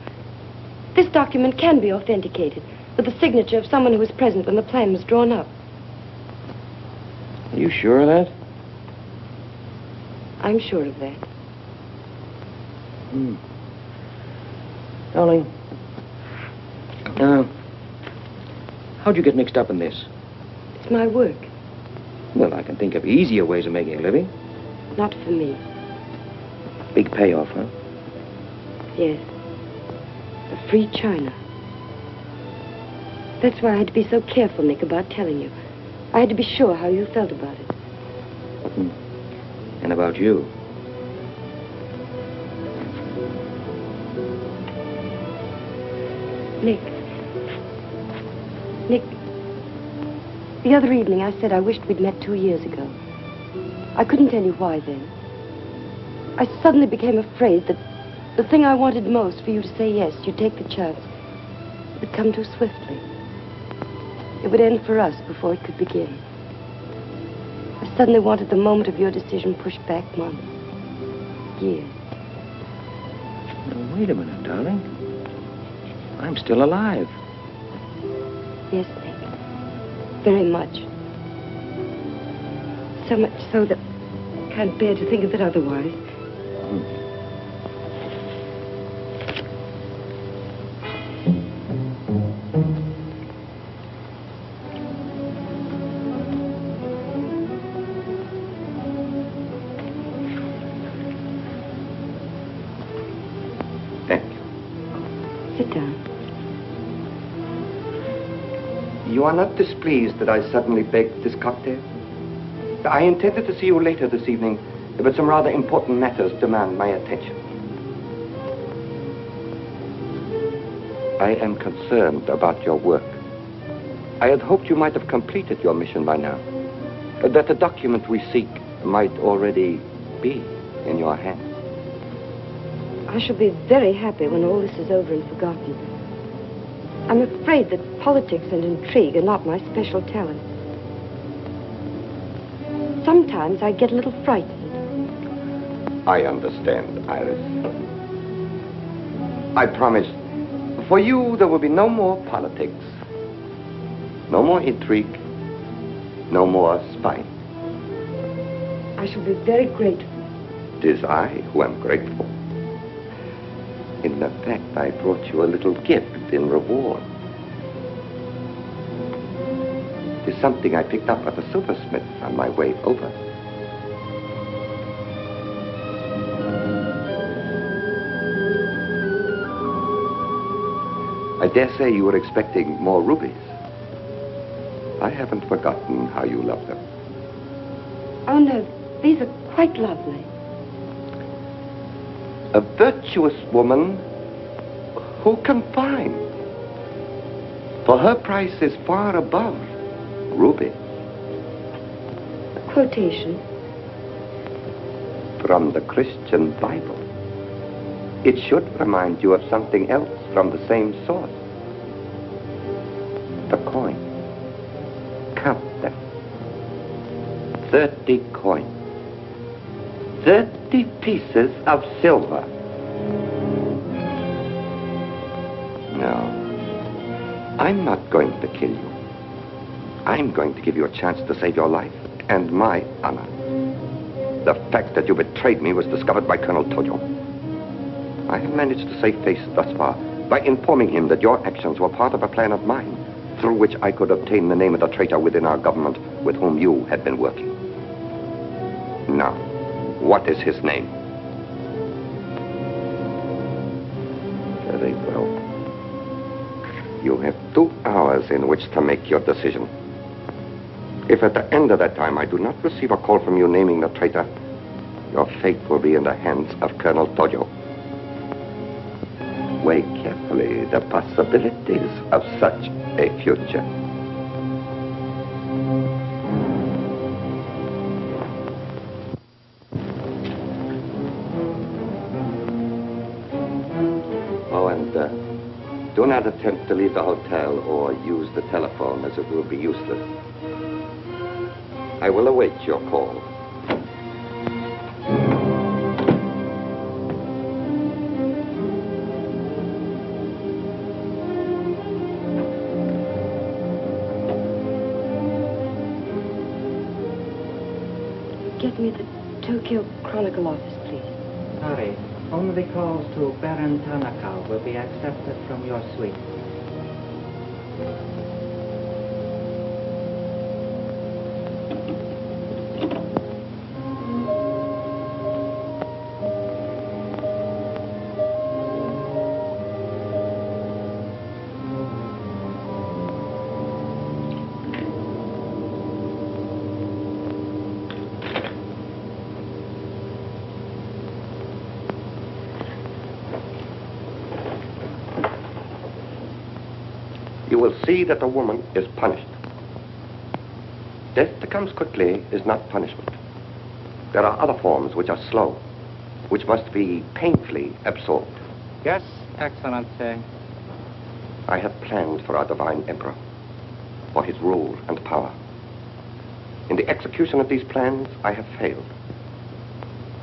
This document can be authenticated with the signature of someone who was present when the plan was drawn up. Are you sure of that? I'm sure of that. Darling, how'd you get mixed up in this? It's my work. Well, I can think of easier ways of making a living. Not for me. Big payoff, huh? Yes. A free China. That's why I had to be so careful, Nick, about telling you. I had to be sure how you felt about it. And about you. Nick. The other evening I said I wished we'd met 2 years ago. I couldn't tell you why then. I suddenly became afraid that the thing I wanted most for you to say yes, you'd take the chance, would come too swiftly. It would end for us before it could begin. I suddenly wanted the moment of your decision pushed back months, years. Now, wait a minute, darling. I'm still alive. Yes, Nick. Very much. So much so that I can't bear to think of it otherwise. Thank you. Sit down. You are not displeased that I suddenly begged this cocktail? I intended to see you later this evening, but some rather important matters demand my attention. I am concerned about your work. I had hoped you might have completed your mission by now, that the document we seek might already be in your hands. I shall be very happy when all this is over and forgotten. I'm afraid that politics and intrigue are not my special talent. Sometimes I get a little frightened. I understand, Iris. I promise, for you there will be no more politics, no more intrigue, no more spying. I shall be very grateful. It is I who am grateful. In fact, I brought you a little gift in reward. It is something I picked up at the silversmith on my way over. I dare say you were expecting more rubies. I haven't forgotten how you love them. Oh, no, these are quite lovely. A virtuous woman who can find. For her price is far above ruby. A quotation. From the Christian Bible. It should remind you of something else from the same source. The coin. Count them. 30 coins. 30 pieces of silver. No, I'm not going to kill you. I'm going to give you a chance to save your life and my honor. The fact that you betrayed me was discovered by Colonel Tojo. I have managed to save face thus far by informing him that your actions were part of a plan of mine through which I could obtain the name of the traitor within our government with whom you had been working. Now, what is his name? Very well. You have 2 hours in which to make your decision. If at the end of that time I do not receive a call from you naming the traitor, your fate will be in the hands of Colonel Tojo. Weigh carefully the possibilities of such a future. Oh, and do not attempt to leave the hotel or use the telephone, as it will be useless. I will await your call. Get me the Tokyo Chronicle office, please. Sorry, only calls to Baron Tanaka will be accepted from your suite. You will see that the woman is punished. Death that comes quickly is not punishment. There are other forms which are slow, which must be painfully absorbed. Yes, Excellency. I have planned for our divine emperor, for his rule and power. In the execution of these plans, I have failed.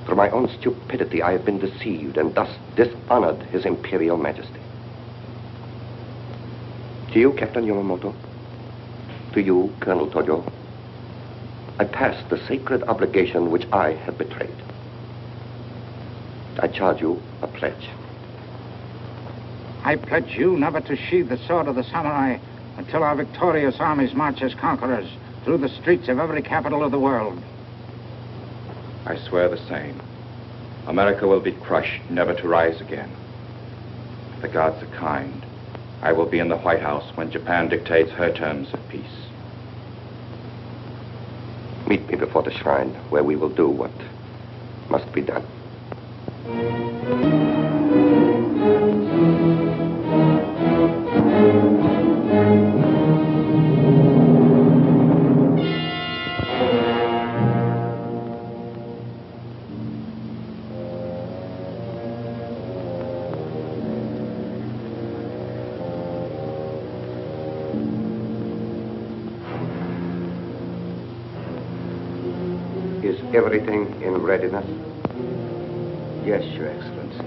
Through my own stupidity, I have been deceived and thus dishonored his imperial majesty. To you, Captain Yamamoto, to you, Colonel Tojo, I pass the sacred obligation which I have betrayed. I charge you a pledge. I pledge you never to sheathe the sword of the samurai until our victorious armies march as conquerors through the streets of every capital of the world. I swear the same. America will be crushed, never to rise again. If the gods are kind, I will be in the White House when Japan dictates her terms of peace. Meet me before the shrine, where we will do what must be done. Is everything in readiness? Yes, Your Excellency.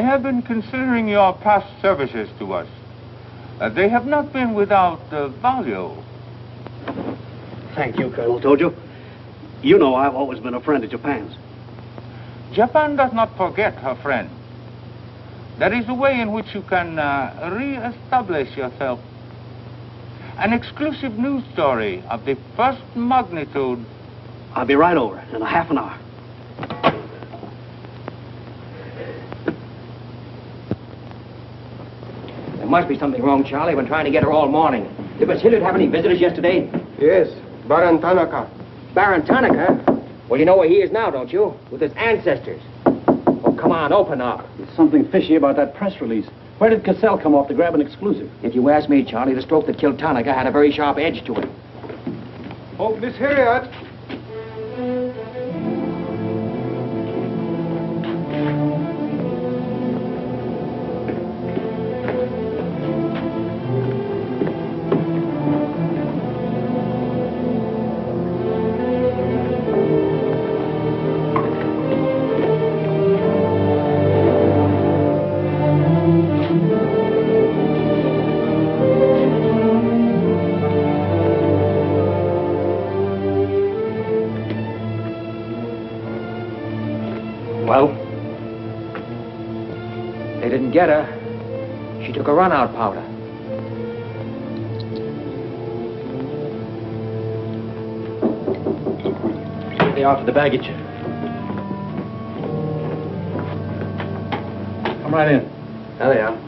have been considering your past services to us. They have not been without value. Thank you, Colonel Tojo. You know I've always been a friend of Japan's. Japan does not forget her friend. There is a way in which you can re-establish yourself. An exclusive news story of the first magnitude. I'll be right over in a half an hour. There must be something wrong, Charlie. I've been trying to get her all morning. Did Basilio have any visitors yesterday? Yes, Baron Tanaka. Baron Tanaka? Well, you know where he is now, don't you? With his ancestors. Oh, come on, open up. There's something fishy about that press release. Where did Cassell come off to grab an exclusive? If you ask me, Charlie, the stroke that killed Tanaka had a very sharp edge to it. Oh, Miss Harriet. Well, they didn't get her. She took a run-out powder. They are for the baggage. Come right in. There they are.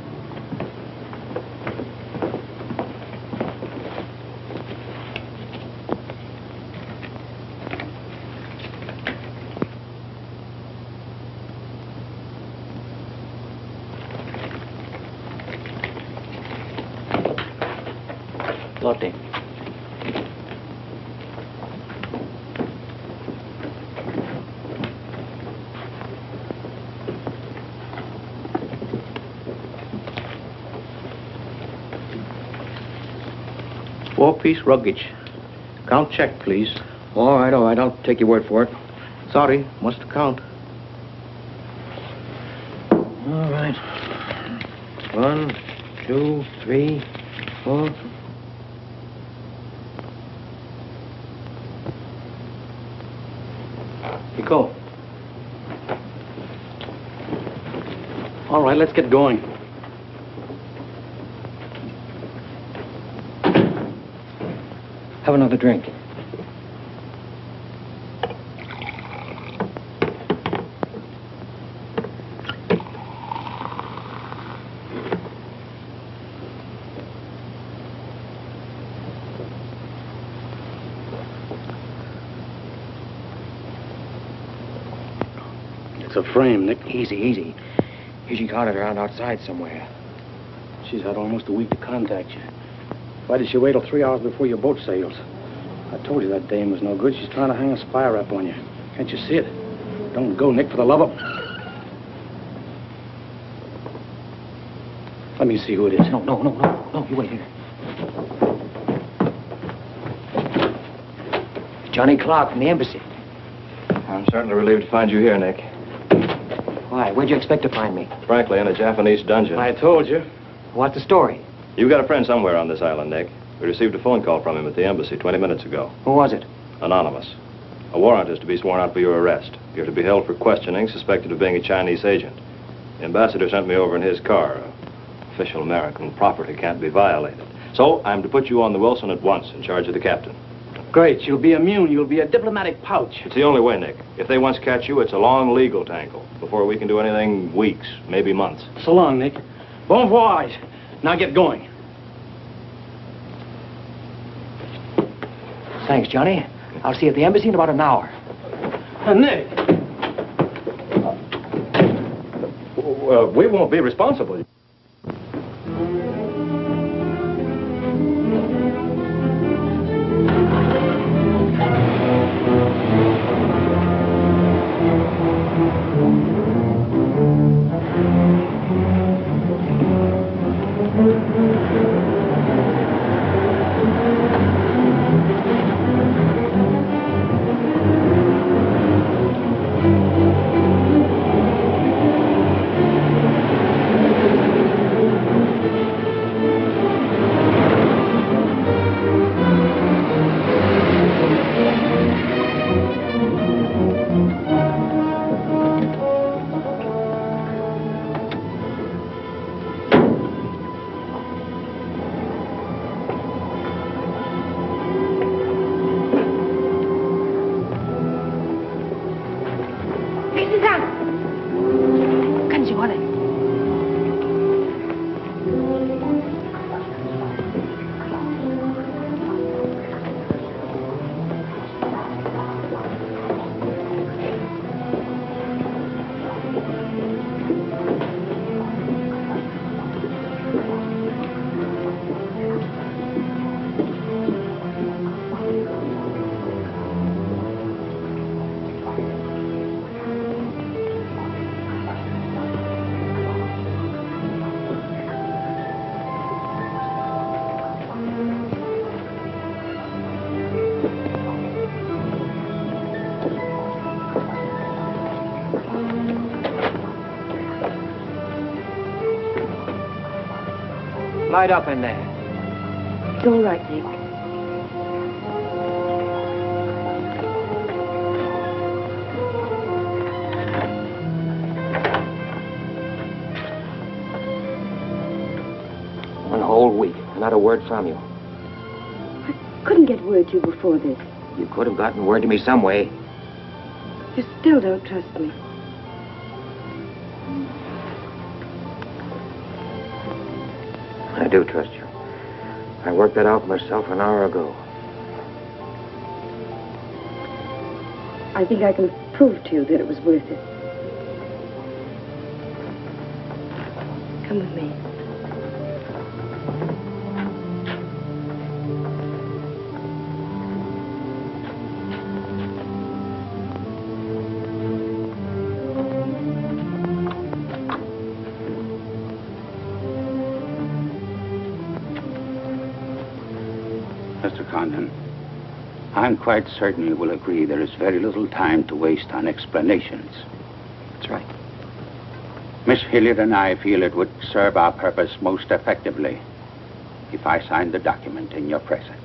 Lotte. Four-piece luggage. Count check, please. All right, I'll take your word for it. Sorry, must count. All right. 1, 2, 3, 4. You go. All right, let's get going. Have another drink. It's a frame, Nick. Easy, easy. She got it around outside somewhere. She's had almost a week to contact you. Why did she wait till 3 hours before your boat sails? I told you that dame was no good. She's trying to hang a spy rap on you. Can't you see it? Don't go, Nick, for the love of... Let me see who it is. No, you wait here. Johnny Clark from the embassy. I'm certainly relieved to find you here, Nick. Why? Where'd you expect to find me? Frankly, in a Japanese dungeon. I told you. What's the story? You've got a friend somewhere on this island, Nick. We received a phone call from him at the embassy 20 minutes ago. Who was it? Anonymous. A warrant is to be sworn out for your arrest. You're to be held for questioning, suspected of being a Chinese agent. The ambassador sent me over in his car. Official American property can't be violated. So I'm to put you on the Wilson at once in charge of the captain. Great. You'll be immune. You'll be a diplomatic pouch. It's the only way, Nick. If they once catch you, it's a long legal tangle. Before we can do anything, weeks, maybe months. So long, Nick. Bon voyage. Now get going. Thanks, Johnny. I'll see you at the embassy in about an hour. Nick! We won't be responsible. tied up in there. It's all right, Nick. One whole week, not a word from you. Couldn't get word to you before this. You could have gotten word to me some way. You still don't trust me. I do trust you. I worked that out myself an hour ago. I think I can prove to you that it was worth it. Come with me. Mr. Condon, I'm quite certain you will agree there is very little time to waste on explanations. That's right. Miss Hilliard and I feel it would serve our purpose most effectively if I signed the document in your presence.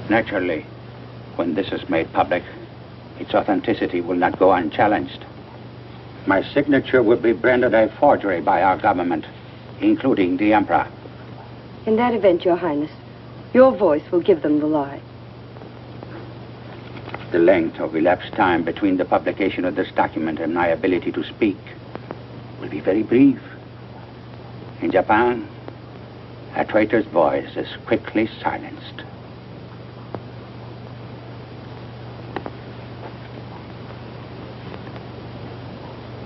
Naturally, when this is made public, its authenticity will not go unchallenged. My signature will be branded a forgery by our government, including the Emperor. In that event, Your Highness, your voice will give them the lie. The length of elapsed time between the publication of this document and my ability to speak will be very brief. In Japan, a traitor's voice is quickly silenced.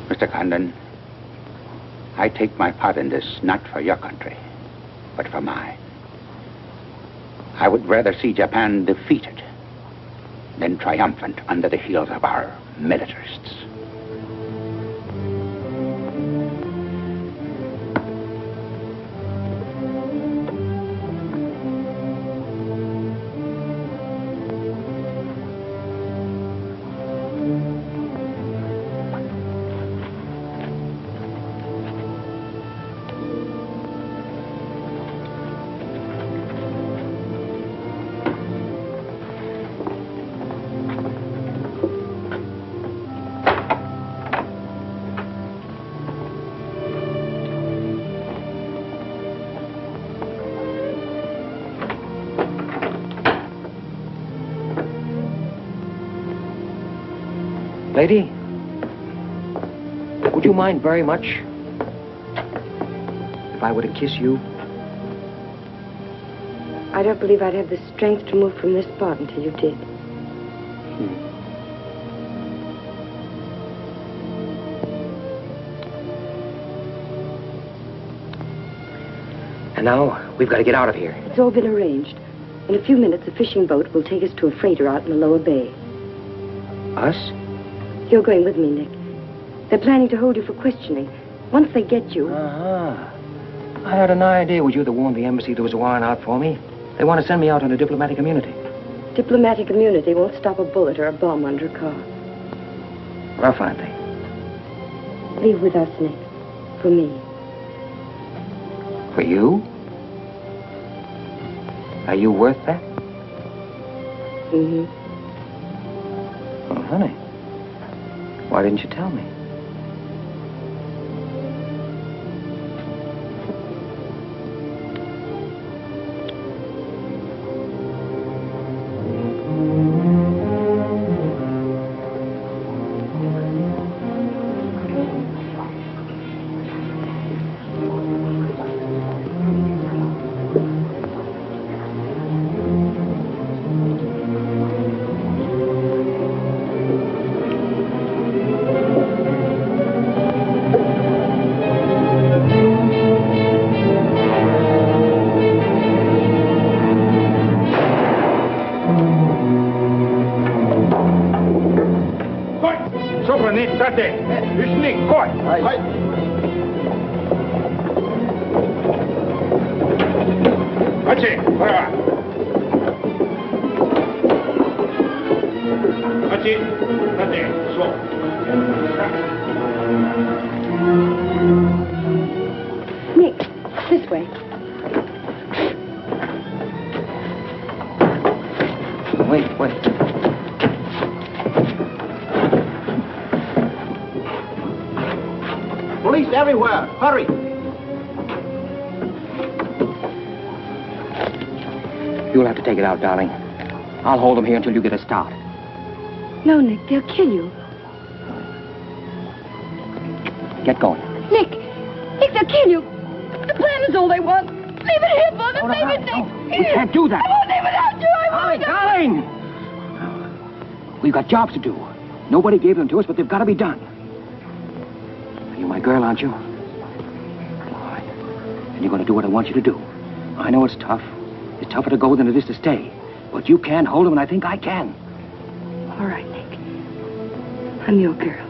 Mr. Condon, I take my part in this not for your country, but for mine. I would rather see Japan defeated than triumphant under the heels of our militarists. Lady, would you mind very much if I were to kiss you? I don't believe I'd have the strength to move from this spot until you did. And now, we've got to get out of here. It's all been arranged. In a few minutes, a fishing boat will take us to a freighter out in the lower bay. Us? You're going with me, Nick. They're planning to hold you for questioning. Once they get you... Uh-huh. I had an idea it was you that warned the embassy there was a warrant out for me. They want to send me out on a diplomatic immunity. Diplomatic immunity won't stop a bullet or a bomb under a car. Rough, aren't they? Leave with us, Nick. For me. For you? Are you worth that? Mm-hmm. Oh, honey. Why didn't you tell me? Okay, whatever. That's it. That's it. Slow. Nick, this way. Wait. Police everywhere. Hurry. You'll have to take it out, darling. I'll hold them here until you get a start. No, Nick, they'll kill you. Get going. Nick, they'll kill you. The plan is all they want. Leave it here, Father. Leave it, Nick. We can't do that. I won't leave without you. I won't. Darling! We've got jobs to do. Nobody gave them to us, but they've got to be done. You're my girl, aren't you? All right. And you're going to do what I want you to do. I know it's tough. It's tougher to go than it is to stay. But you can hold them, and I think I can. All right, Nick. I'm your girl.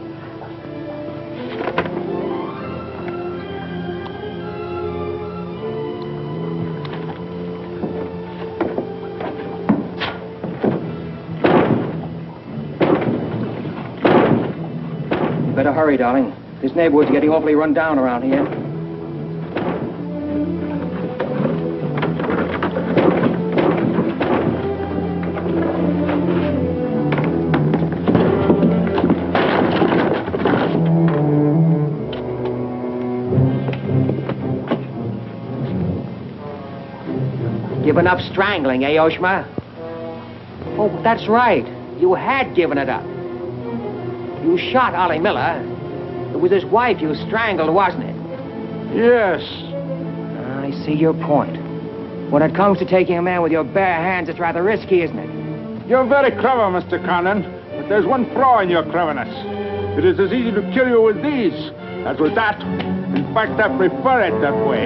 Better hurry, darling. This neighborhood's getting awfully run down around here. Given up strangling, eh, Oshma? Oh, that's right. You had given it up. You shot Ollie Miller. It was his wife you strangled, wasn't it? Yes. I see your point. When it comes to taking a man with your bare hands, it's rather risky, isn't it? You're very clever, Mr. Condon, but there's one flaw in your cleverness. It is as easy to kill you with these as with that. In fact, I prefer it that way.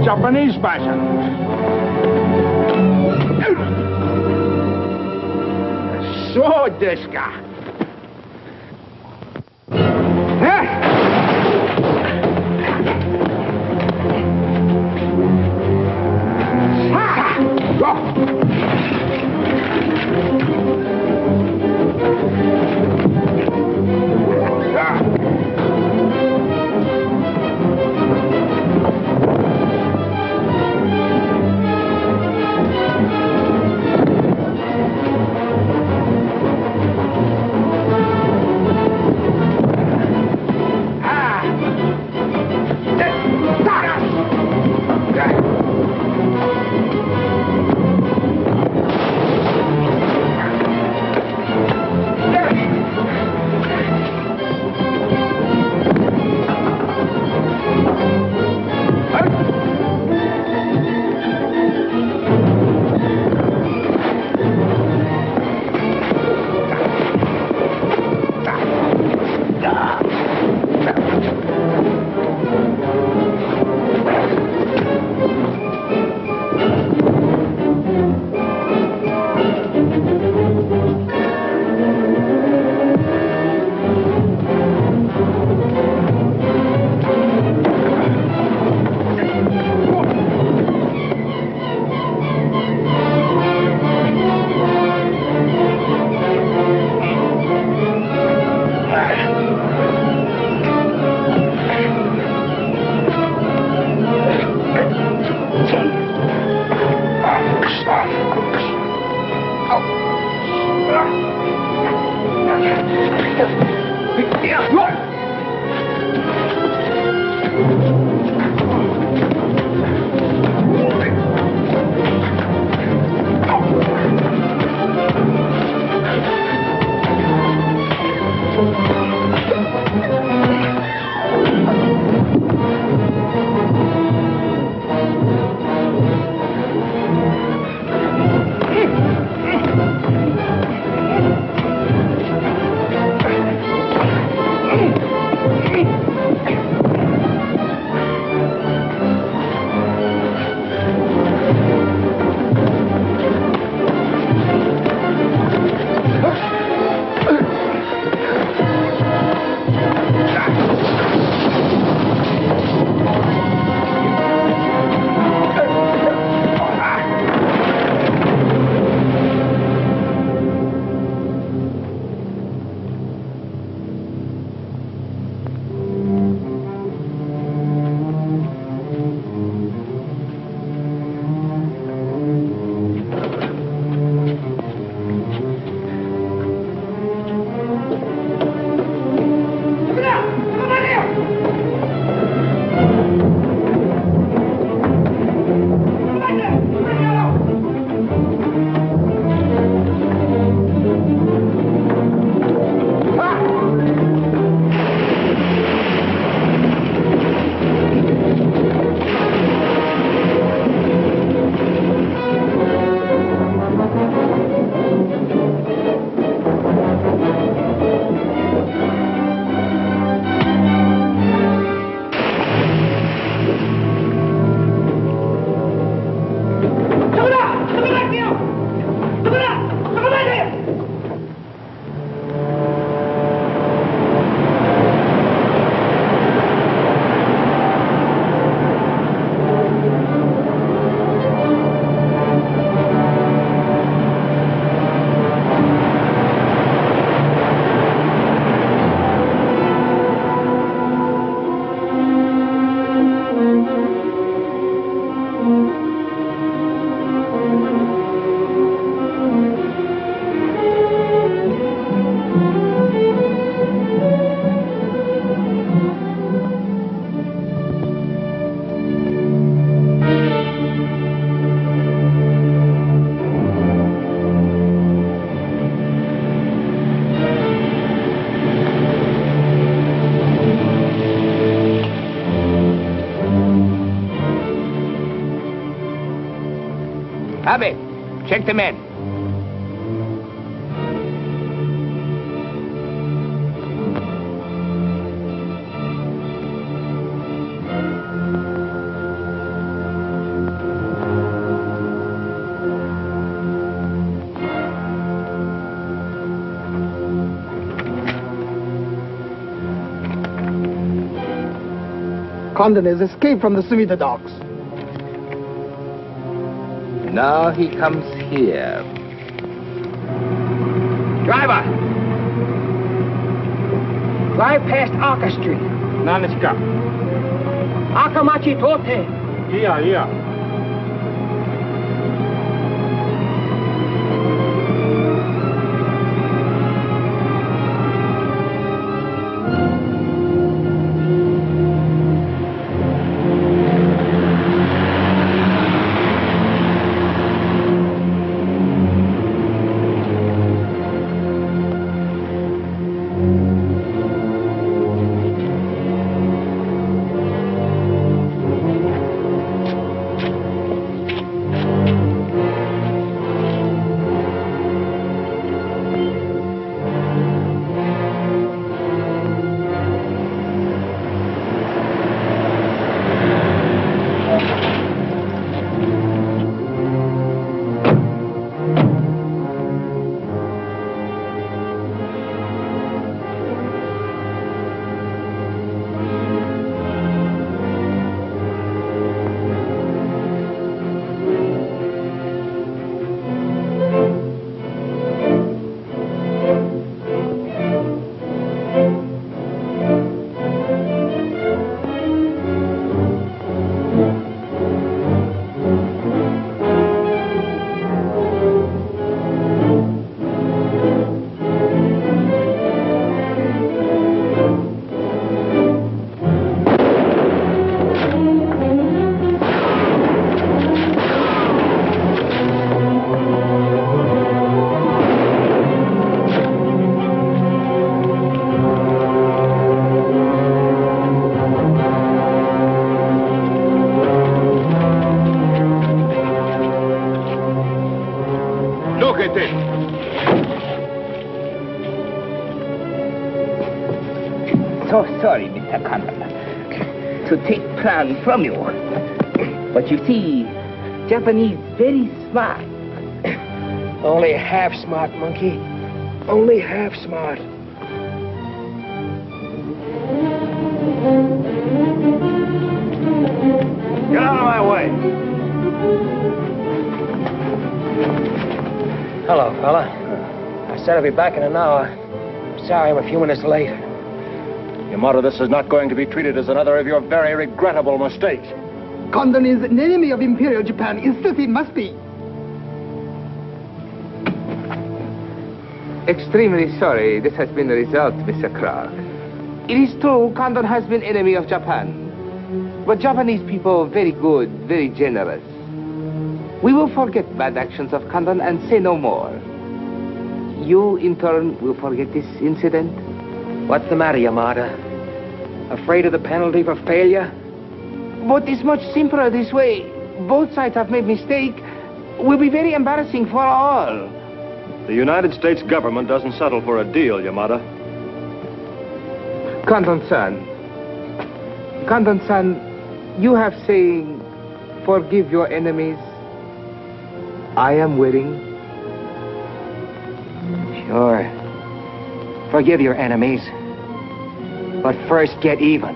Japanese fashion. So, Deska. Abe, check the men. Condon has escaped from the Sumida docks. Now he comes here. Driver! Drive past Arca Street. Naniska. Akamachi Tote. Yeah. So sorry, Mr. Condon, to take plan from you. But you see, Japanese very smart. Only half smart, monkey. Only half smart. Get out of my way. Hello, fella. I said I'd be back in an hour. Sorry I'm a few minutes late. Yamato, this is not going to be treated as another of your very regrettable mistakes. Condon is an enemy of Imperial Japan. Insist it must be. Extremely sorry this has been the result, Mr. Clark. It is true Condon has been enemy of Japan. But Japanese people very good, very generous. We will forget bad actions of Condon and say no more. You, in turn, will forget this incident? What's the matter, Yamada? Afraid of the penalty for failure? But it's much simpler this way. Both sides have made mistake. Will be very embarrassing for all. The United States government doesn't settle for a deal, Yamada. Condon-san, you have saying, forgive your enemies. I am willing. Sure. Forgive your enemies. But first get even.